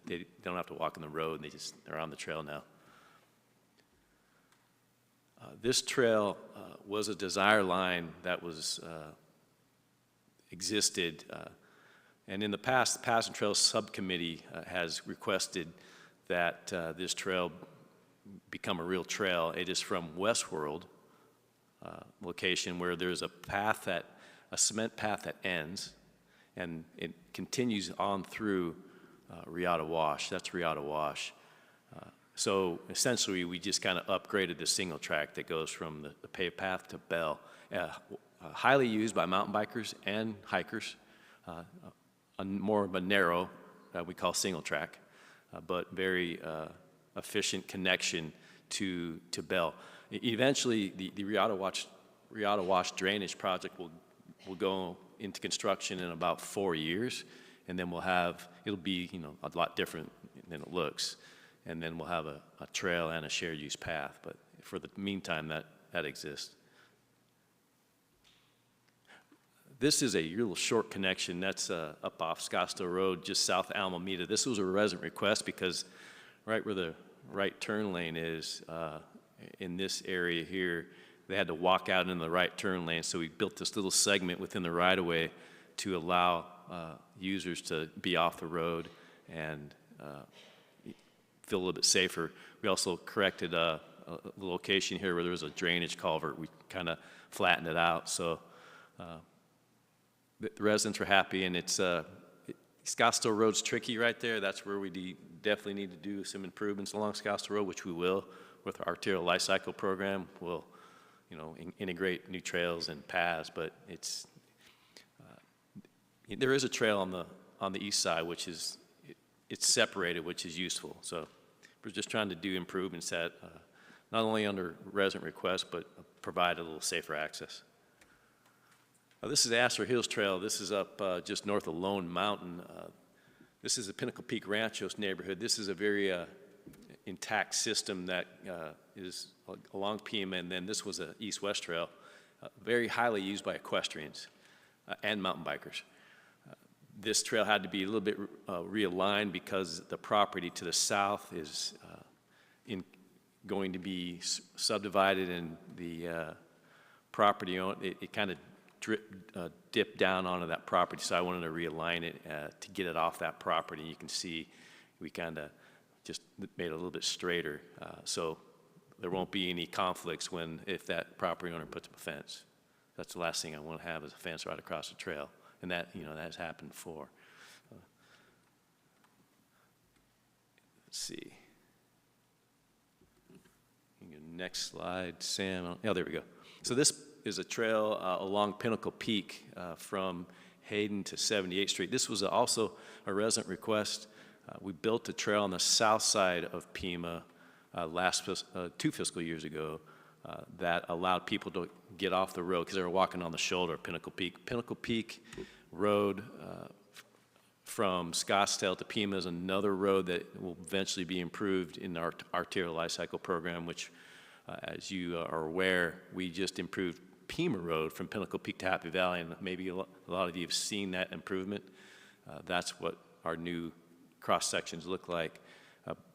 they don't have to walk on the road, and they're on the trail now. This trail was a desire line that was existed. And in the past, the Paths and Trails Subcommittee has requested that this trail become a real trail. It is from Westworld location where there's a cement path that ends, and it continues on through Riata Wash. That's Riata Wash. So essentially, we just kind of upgraded the single track that goes from the paved path to Bell. Highly used by mountain bikers and hikers. More of a narrow, we call single track, but very efficient connection to Bell. Eventually, the Riata Wash drainage project will go into construction in about 4 years, and then it'll be a lot different than it looks, and then we'll have a trail and a shared use path. But for the meantime, that exists. This is a real short connection. That's up off Scottsdale Road, just south of Alameda. This was a resident request because right where the right turn lane is, in this area here, they had to walk out into the right turn lane. So we built this little segment within the right-of-way to allow users to be off the road and feel a little bit safer. We also corrected a location here where there was a drainage culvert. We kind of flattened it out. So the residents are happy, and Scottsdale Road's tricky right there. That's where we definitely need to do some improvements along Scottsdale Road, which we will with our arterial life cycle program. We'll, integrate new trails and paths, but there is a trail on the east side, which is it's separated, which is useful. So we're just trying to do improvements that not only under resident request, but provide a little safer access. This is Astor Hills Trail. This is up just north of Lone Mountain. This is the Pinnacle Peak Ranchos neighborhood. This is a very intact system that is along Pima, and then this was an east-west trail, very highly used by equestrians and mountain bikers. This trail had to be a little bit realigned because the property to the south is going to be subdivided, and the property it kind of dipped down onto that property, so I wanted to realign it to get it off that property. You can see we kind of just made it a little bit straighter, so there won't be any conflicts if that property owner puts up a fence. That's the last thing I want to have is a fence right across the trail, and that that has happened before. Let's see. Next slide, Sam. Oh, there we go. So this is a trail along Pinnacle Peak from Hayden to 78th Street. This was also a resident request. We built a trail on the south side of Pima 2 fiscal years ago that allowed people to get off the road because they were walking on the shoulder of Pinnacle Peak. Pinnacle Peak Road from Scottsdale to Pima is another road that will eventually be improved in our arterial life cycle program, which, as you are aware, we just improved Pima Road from Pinnacle Peak to Happy Valley, and maybe a lot of you have seen that improvement. That's what our new cross sections look like.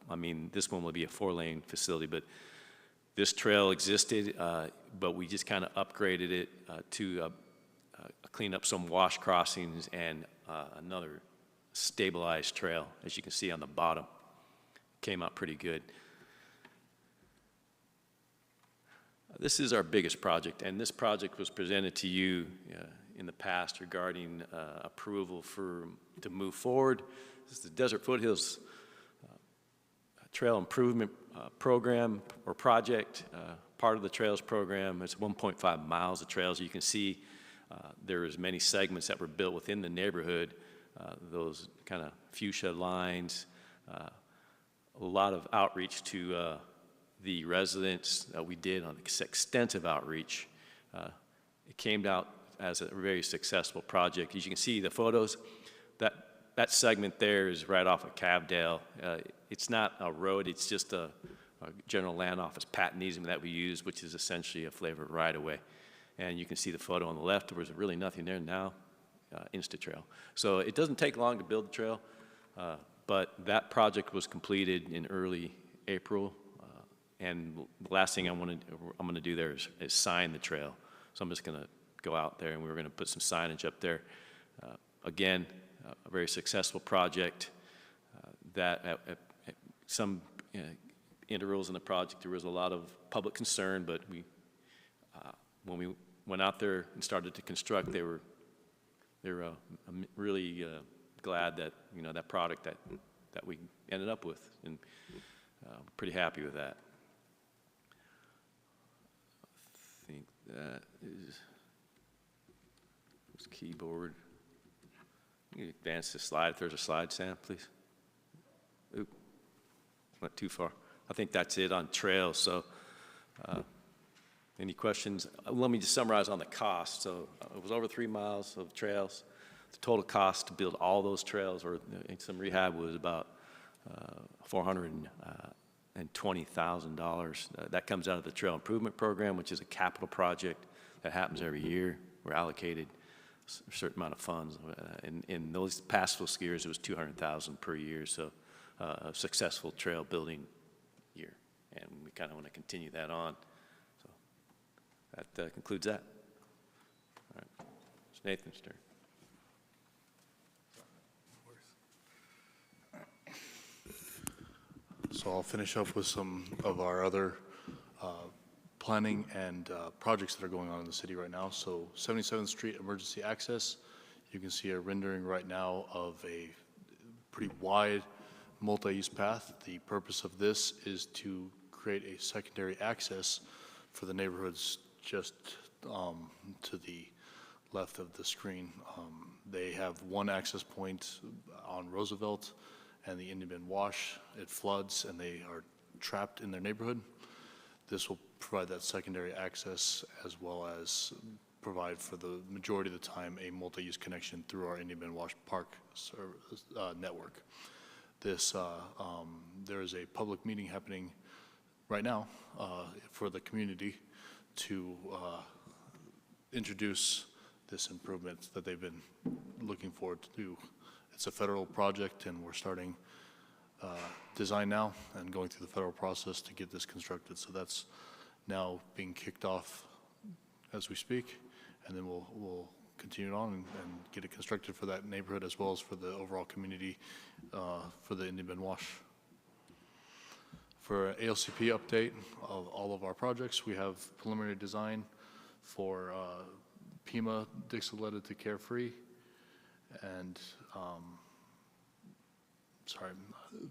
I mean, this one will be a 4-lane facility, but this trail existed, but we just kind of upgraded it to clean up some wash crossings and another stabilized trail, as you can see on the bottom. Came out pretty good. This is our biggest project, and this project was presented to you in the past regarding approval to move forward. This is the Desert Foothills Trail Improvement Program or project, part of the Trails Program. It's 1.5 miles of trails. You can see there's many segments that were built within the neighborhood, those kind of fuchsia lines, a lot of outreach to the residents. We did on extensive outreach. It came out as a very successful project. As you can see, the photos, that segment there is right off of Cavdale. It's not a road, it's just a general land office patent easement that we use, which is essentially a flavored right-of-way. And you can see the photo on the left. There was really nothing there now, Insta-Trail. So it doesn't take long to build the trail, but that project was completed in early April. And the last thing I'm going to do there is sign the trail. So I'm just going to go out there, and we're going to put some signage up there Again, a very successful project that at some intervals in the project, there was a lot of public concern, but when we went out there and started to construct, they were really glad that, that product that we ended up with, and pretty happy with that. I think that is this keyboard. You can advance the slide if there's a slide, Sam, please. Oop, went too far. I think that's it on trails. So any questions? Let me just summarize on the cost. So it was over 3 miles of trails. The total cost to build all those trails or some rehab was about $420,000. That comes out of the Trail Improvement Program, which is a capital project that happens every year. We're allocated a certain amount of funds. In those past fiscal years, it was $200,000 per year. So a successful trail building year, and we kind of want to continue that on. So that concludes that. All right, it's Nathan's turn. So I'll finish up with some of our other planning and projects that are going on in the city right now. So 77th Street emergency access, you can see a rendering right now of a pretty wide multi-use path. The purpose of this is to create a secondary access for the neighborhoods just to the left of the screen. They have one access point on Roosevelt and the Indian Bend Wash. It floods and they are trapped in their neighborhood. This will provide that secondary access as well as provide for the majority of the time a multi-use connection through our Indian Bend Wash Park service, network. This, there is a public meeting happening right now for the community to introduce this improvement that they've been looking forward to. It's a federal project, and we're starting design now and going through the federal process to get this constructed. So that's now being kicked off as we speak, and then we'll continue on and get it constructed for that neighborhood as well as for the overall community for the Indian Bend Wash. For ALCP update of all of our projects, we have preliminary design for Pima, Dixoletta to Carefree, and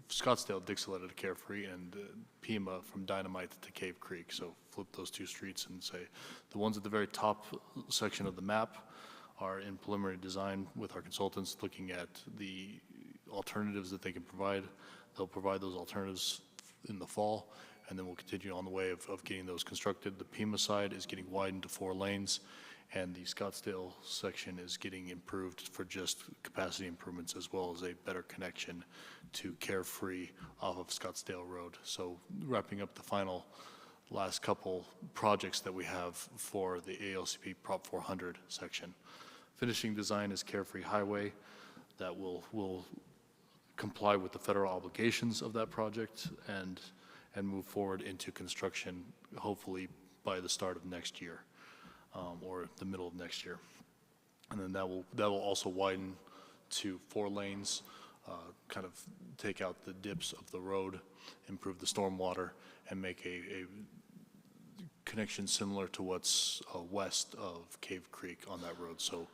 Scottsdale, Dixoletta to Carefree, and Pima from Dynamite to Cave Creek. So flip those two streets and say the ones at the very top section of the map are in preliminary design with our consultants looking at the alternatives that they can provide. They'll provide those alternatives in the fall, and then we'll continue on the way of getting those constructed. The Pima side is getting widened to 4 lanes, and the Scottsdale section is getting improved for just capacity improvements as well as a better connection to Carefree off of Scottsdale Road. So wrapping up the final last couple projects that we have for the ALCP Prop 400 section. Finishing design is Carefree Highway. That will comply with the federal obligations of that project and move forward into construction hopefully by the start of next year. Or the middle of next year. And then that will also widen to 4 lanes, kind of take out the dips of the road, improve the stormwater, and make a connection similar to what's west of Cave Creek on that road. So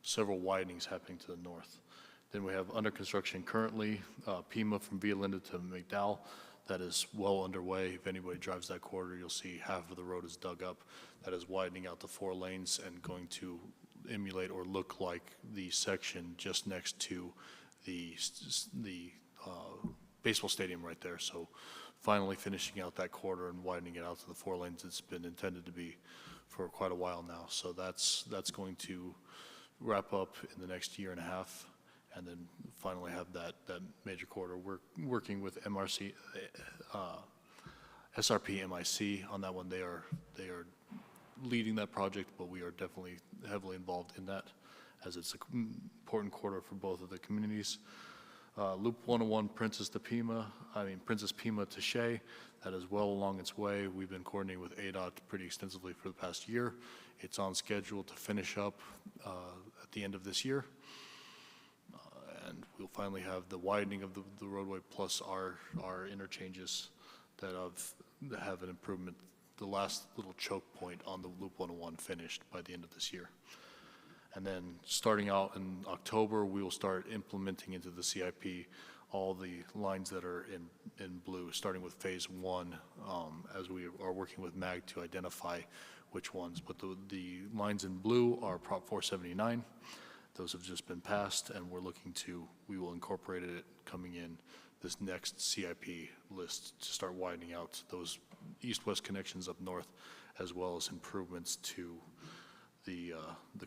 several widenings happening to the north. Then we have under construction currently, Pima from Via Linda to McDowell. That is well underway. If anybody drives that corridor, you'll see half of the road is dug up. That is widening out to 4 lanes and going to emulate or look like the section just next to the baseball stadium right there. So finally finishing out that corridor and widening it out to the 4 lanes it's been intended to be for quite a while now. So that's going to wrap up in the next year and a half, and then finally have that major corridor. We're working with SRP MIC on that one. They are leading that project, but we are definitely heavily involved in that as it's an important corridor for both of the communities. Loop 101 Princess Pima to Shea, that is well along its way. We've been coordinating with ADOT pretty extensively for the past year. It's on schedule to finish up at the end of this year. And we'll finally have the widening of the roadway plus our interchanges that have an improvement, the last little choke point on the Loop 101 finished by the end of this year. And then starting out in October, we will start implementing into the CIP all the lines that are in blue, starting with phase 1, as we are working with MAG to identify which ones. But the lines in blue are Prop 479. Those have just been passed, and we will incorporate it coming in this next CIP list to start widening out those east-west connections up north, as well as improvements to the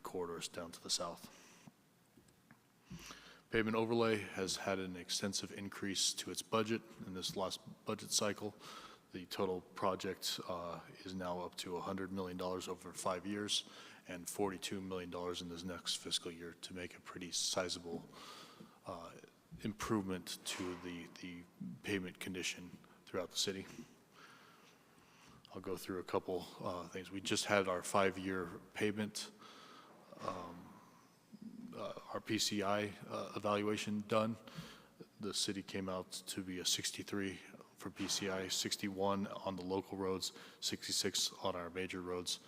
corridors down to the south. Pavement overlay has had an extensive increase to its budget in this last budget cycle. The total project is now up to $100 million over 5 years and $42 million in this next fiscal year to make a pretty sizable improvement to the pavement condition throughout the city. I'll go through a couple things. We just had our 5-year pavement, our PCI evaluation done. The city came out to be a 63 for PCI, 61 on the local roads, 66 on our major roads.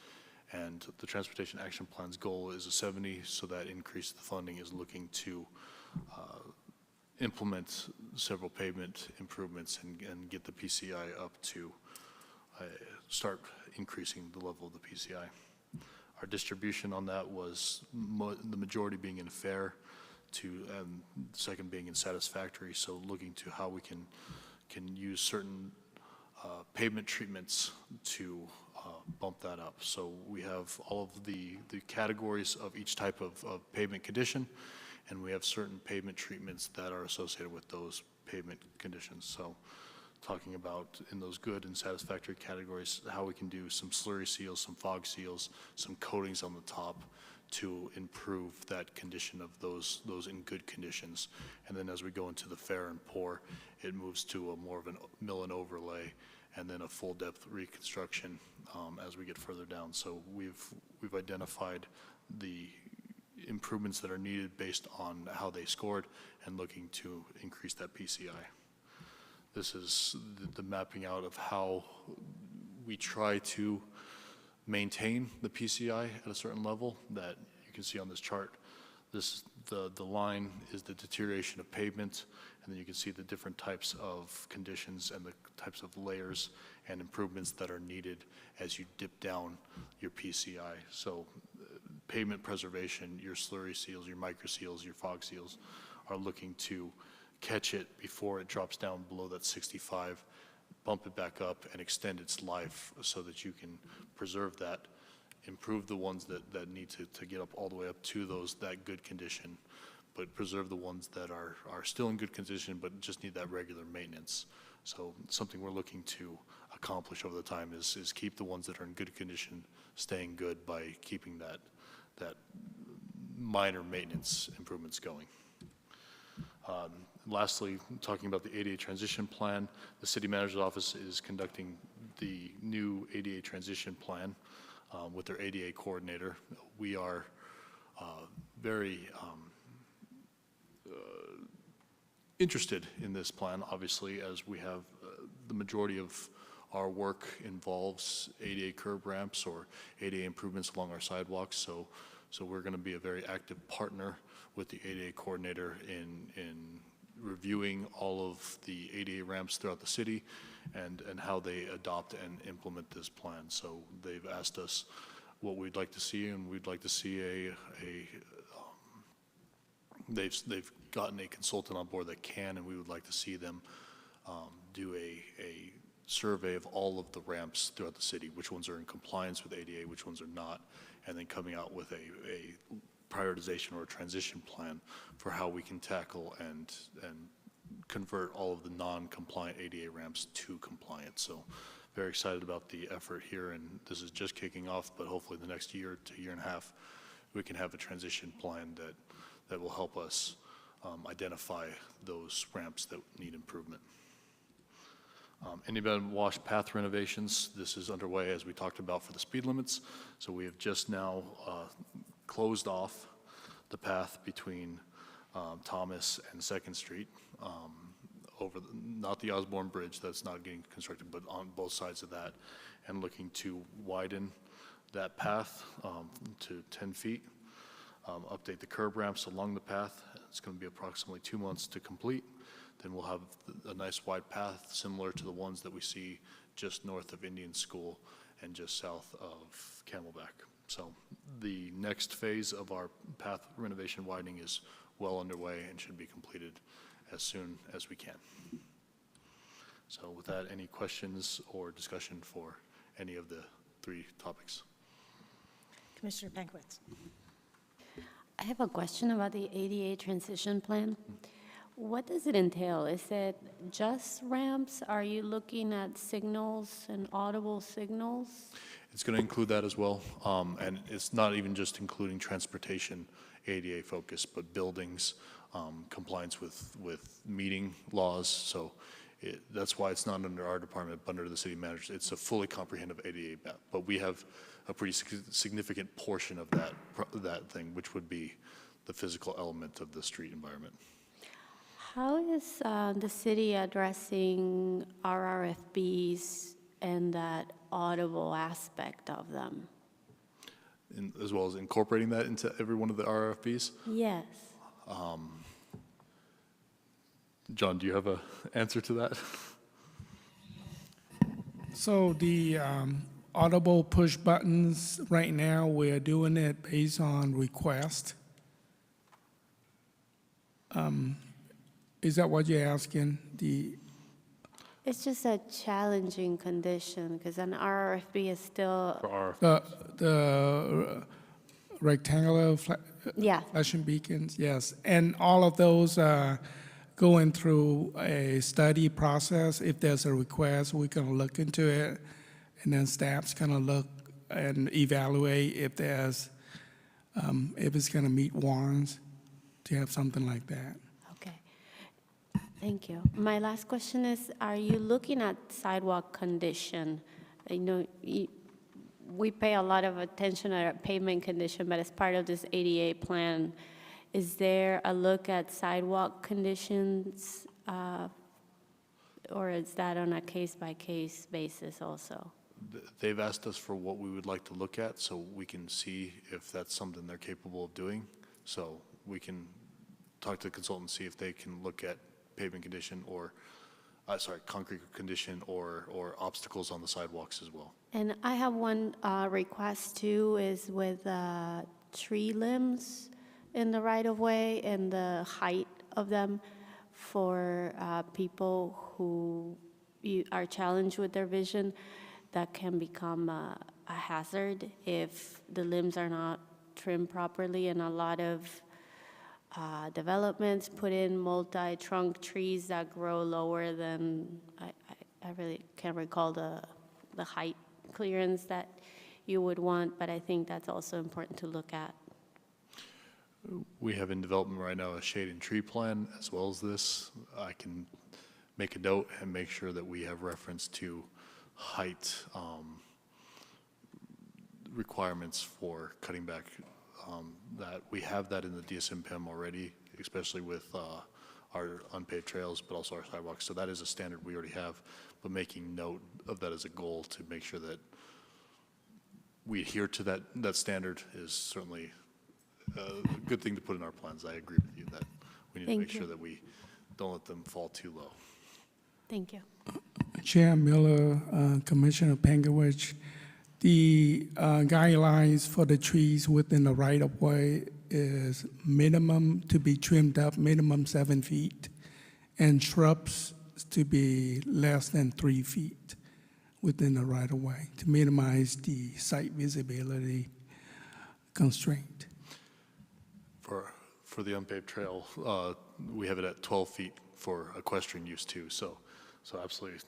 And the Transportation Action Plan's goal is a 70, so that increase the funding is looking to implement several pavement improvements and get the PCI up to start increasing the level of the PCI. Our distribution on that was the majority being in fair, and second being in satisfactory. So looking to how we can use certain pavement treatments to bump that up. So we have all of the categories of each type of pavement condition, and we have certain pavement treatments that are associated with those pavement conditions. So talking about in those good and satisfactory categories, how we can do some slurry seals, some fog seals, some coatings on the top to improve that condition of those in good conditions. And then as we go into the fair and poor, it moves to a more of a mill and overlay, and then a full depth reconstruction as we get further down. So we've identified the improvements that are needed based on how they scored and looking to increase that PCI. This is the mapping out of how we try to maintain the PCI at a certain level that you can see on this chart. The line is the deterioration of pavement, and then you can see the different types of conditions and the types of layers and improvements that are needed as you dip down your PCI. So pavement preservation, your slurry seals, your micro seals, your fog seals are looking to catch it before it drops down below that 65, bump it back up and extend its life so that you can preserve that, improve the ones that need to get up all the way up to that good condition, but preserve the ones that are still in good condition but just need that regular maintenance. So something we're looking to accomplish over the time is keep the ones that are in good condition staying good by keeping that minor maintenance improvements going. Lastly, talking about the ADA transition plan, the city manager's office is conducting the new ADA transition plan with their ADA coordinator. We are very interested in this plan, obviously, as we have the majority of our work involves ADA curb ramps or ADA improvements along our sidewalks. So we're going to be a very active partner with the ADA coordinator in reviewing all of the ADA ramps throughout the city and how they adopt and implement this plan. So they've asked us what we'd like to see, and we'd like to see they've gotten a consultant on board that can, and we would like to see them do a survey of all of the ramps throughout the city, which ones are in compliance with ADA, which ones are not, and then coming out with a prioritization or a transition plan for how we can tackle and convert all of the non-compliant ADA ramps to compliant. So very excited about the effort here, and this is just kicking off, but hopefully the next year to year and a half, we can have a transition plan that will help us identify those ramps that need improvement. Any about wash path renovations, this is underway as we talked about for the speed limits. So we have just now closed off the path between Thomas and Second Street, over, not the Osborne Bridge, that's not getting constructed, but on both sides of that, and looking to widen that path to 10 feet, update the curb ramps along the path. It's going to be approximately 2 months to complete. Then we'll have a nice wide path similar to the ones that we see just north of Indian School and just south of Camelback. So the next phase of our path renovation widening is well underway and should be completed as soon as we can. So with that, any questions or discussion for any of the 3 topics? Commissioner Pankowitz. I have a question about the ADA transition plan. What does it entail? Is it just ramps? Are you looking at signals and audible signals? It's going to include that as well. And it's not even just including transportation ADA focus, but buildings, compliance with meeting laws. So that's why it's not under our department, but under the city manager. It's a fully comprehensive ADA map. But we have a pretty significant portion of that thing, which would be the physical element of the street environment. How is the city addressing RRFBs and that audible aspect of them? As well as incorporating that into every one of the RFPs? Yes. John, do you have an answer to that? So the audible push buttons, right now, we're doing it based on request. Is that what you're asking? It's just a challenging condition because an RRFB is still, The rectangular yeah. flashing beacons, yes. And all of those are going through a study process. If there's a request, we're going to look into it. And then staff's going to look and evaluate if there's, if it's going to meet warrants to have something like that. Okay. Thank you. My last question is, are you looking at sidewalk condition? You know, we pay a lot of attention at pavement condition, but as part of this ADA plan, is there a look at sidewalk conditions, or is that on a case-by-case basis also? They've asked us for what we would like to look at so we can see if that's something they're capable of doing. So we can talk to the consultant, see if they can look at pavement condition or, concrete condition or obstacles on the sidewalks as well. And I have one request too, is with tree limbs in the right-of-way and the height of them for people who are challenged with their vision. That can become a hazard if the limbs are not trimmed properly, and a lot of developments put in multi-trunk trees that grow lower than, I really can't recall the height clearance that you would want, but I think that's also important to look at. We have in development right now a shade and tree plan as well as this. I can make a note and make sure that we have reference to height requirements for cutting back, that we have that in the DSM-PEM already, especially with our unpaved trails, but also our sidewalks. So that is a standard we already have, but making note of that as a goal to make sure that we adhere to that standard is certainly a good thing to put in our plans. I agree with you that we need to make sure that we don't let them fall too low. Thank you. Chair Miller, Commissioner Pankowitz, the guidelines for the trees within the right-of-way is minimum to be trimmed up, minimum 7 feet, and shrubs to be less than 3 feet within the right-of-way to minimize the site visibility constraint. For the unpaved trail, we have it at 12 feet for equestrian use too. So absolutely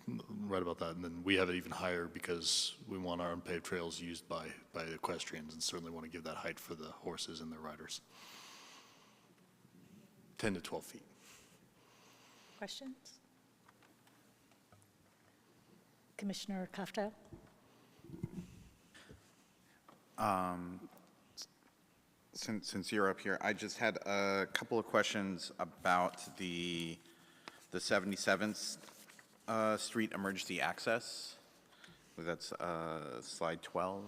right about that. And then we have it even higher because we want our unpaved trails used by equestrians and certainly want to give that height for the horses and their riders. 10 to 12 feet. Questions? Commissioner Kafta? Since you're up here, I just had a couple of questions about the 77th Street emergency access. That's slide 12.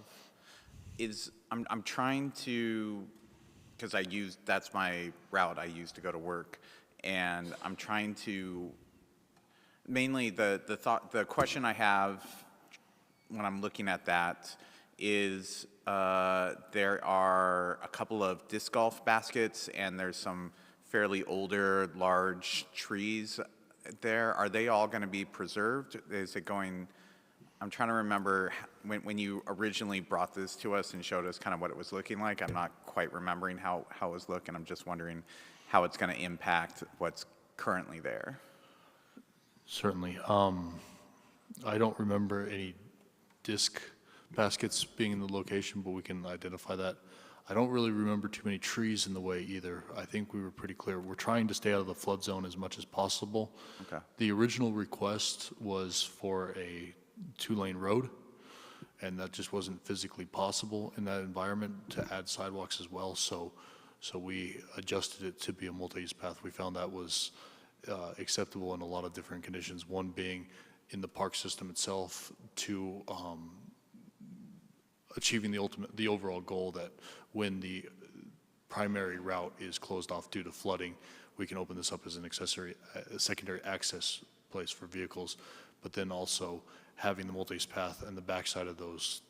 I'm trying to, because that's my route I use to go to work, and I'm trying to, mainly the question I have when I'm looking at that is there are a couple of disc golf baskets and there's some fairly older, large trees there. Are they all going to be preserved? Is it going, I'm trying to remember when you originally brought this to us and showed us kind of what it was looking like. I'm not quite remembering how it was looking. I'm just wondering how it's going to impact what's currently there. Certainly. I don't remember any disc baskets being in the location, but we can identify that. I don't really remember too many trees in the way either. I think we were pretty clear. We're trying to stay out of the flood zone as much as possible. Okay. The original request was for a 2-lane road, and that just wasn't physically possible in that environment to add sidewalks as well. So we adjusted it to be a multi-use path. We found that was acceptable in a lot of different conditions. One being in the park system itself, to achieving the overall goal that when the primary route is closed off due to flooding, we can open this up as an secondary access place for vehicles, but then also having the multi-use path and the backside of those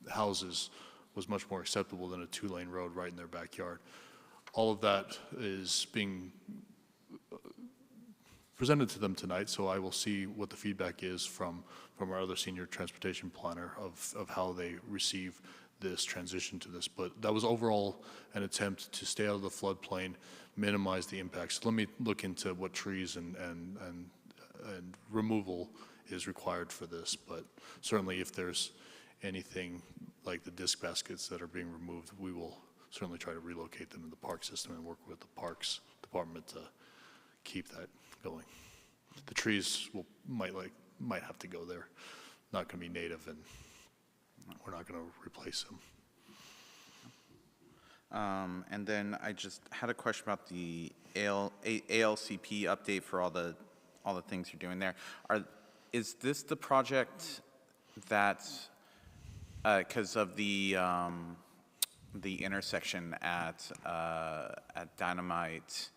houses was much more acceptable than a 2-lane road right in their backyard. All of that is being presented to them tonight, so I will see what the feedback is from our other senior transportation planner of how they receive this transition to this. But that was overall an attempt to stay out of the floodplain, minimize the impacts. Let me look into what trees and removal is required for this, but certainly if there's anything like the disc baskets that are being removed, we will certainly try to relocate them in the park system and work with the Parks Department to keep that going. The trees might have to go there. Not going to be native, and we're not going to replace them. And then I just had a question about the ALCP update for all the things you're doing there. Is this the project that, because of the intersection at Dynamite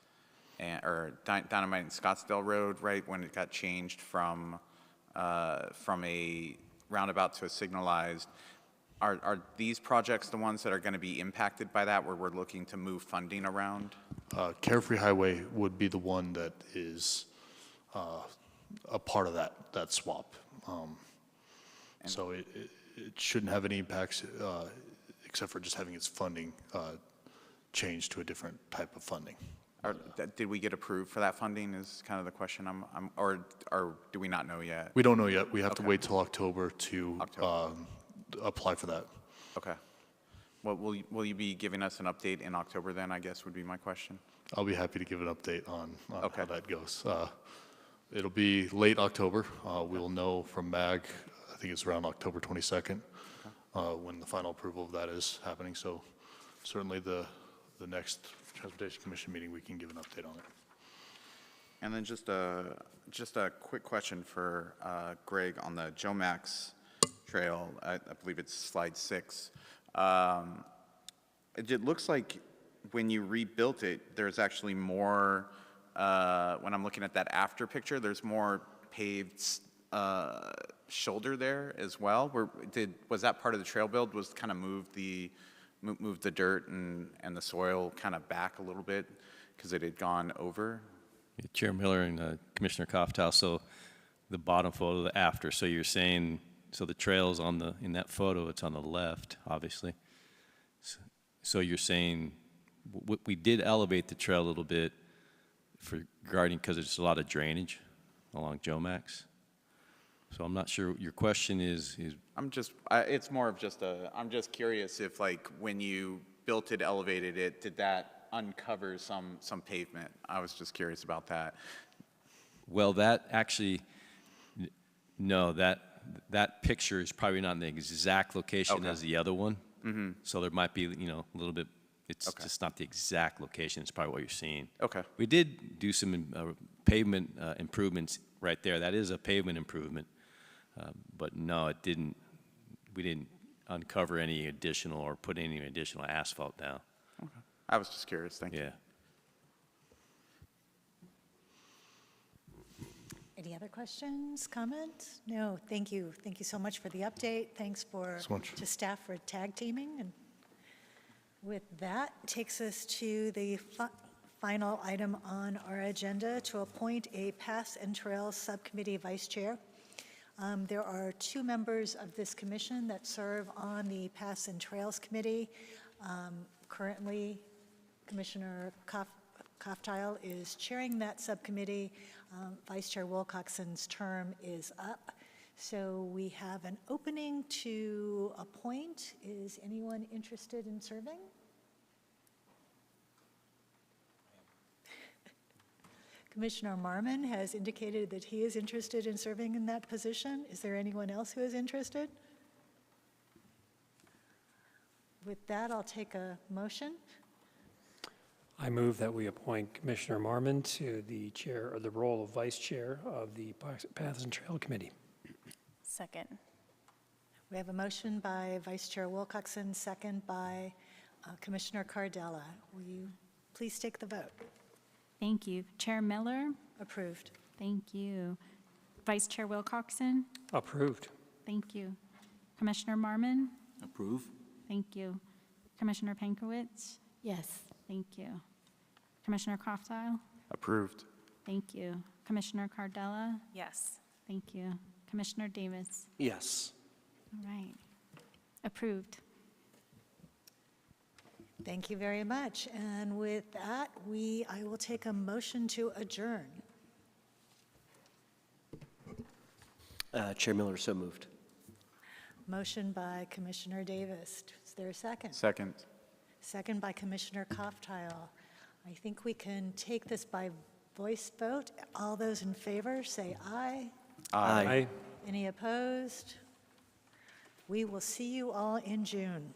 and Scottsdale Road, right, when it got changed from a roundabout to a signalized, are these projects the ones that are going to be impacted by that, where we're looking to move funding around? Carefree Highway would be the one that is a part of that swap. So it shouldn't have any impacts except for just having its funding changed to a different type of funding. Did we get approved for that funding is kind of the question or do we not know yet? We don't know yet. We have to wait till October to apply for that. Okay. Well, will you be giving us an update in October then, I guess would be my question? I'll be happy to give an update on how that goes. It'll be late October. We'll know from MAG, I think it's around October 22nd, when the final approval of that is happening. So certainly the next Transportation Commission meeting, we can give an update on it. And then just a quick question for Greg on the Jomax Trail. I believe it's slide 6. It looks like when you rebuilt it, there's actually more, when I'm looking at that after picture, there's more paved shoulder there as well. Was that part of the trail build, was kind of move the dirt and the soil kind of back a little bit because it had gone over? Chair Miller and Commissioner Koftow, so the bottom photo, the after, so you're saying, so the trail's in that photo, it's on the left, obviously. So you're saying, we did elevate the trail a little bit regarding, because there's a lot of drainage along Jomax. So I'm not sure, your question is it's more of just I'm just curious if, like, when you built it, elevated it, did that uncovers some pavement. I was just curious about that. Well, that actually, no, that picture is probably not in the exact location Okay. as the other one. So there might be, you know, a little bit, it's Okay. just not the exact location. It's probably what you're seeing. Okay. We did do some pavement improvements right there. That is a pavement improvement. But no, we didn't uncover any additional or put any additional asphalt down. I was just curious. Thank you. Yeah. Any other questions, comments? No, thank you. Thank you so much for the update. Thanks So much. to staff for tag teaming. And with that, takes us to the final item on our agenda, to appoint a Paths and Trails Subcommittee Vice Chair. There are 2 members of this commission that serve on the Paths and Trails Committee. Currently, Commissioner Kofteil is chairing that subcommittee. Vice Chair Wilcoxon's term is up. So we have an opening to appoint. Is anyone interested in serving? Commissioner Marmon has indicated that he is interested in serving in that position. Is there anyone else who is interested? With that, I'll take a motion. I move that we appoint Commissioner Marmon to the chair, or the role of vice chair of the Paths and Trail Committee. Second. We have a motion by Vice Chair Wilcoxon, second by Commissioner Cardella. Will you please take the vote? Thank you. Chair Miller? Approved. Thank you. Vice Chair Wilcoxon? Approved. Thank you. Commissioner Marmon? Approve? Thank you. Commissioner Pankowitz? Yes. Thank you. Commissioner Kofteil? Approved. Thank you. Commissioner Cardella? Yes. Thank you. Commissioner Davis? Yes. All right. Approved. Thank you very much. And with that, I will take a motion to adjourn. Chair Miller, so moved. Motion by Commissioner Davis. Is there a second? Second. Second by Commissioner Kofteil. I think we can take this by voice vote. All those in favor, say aye. Aye. Any opposed? We will see you all in June.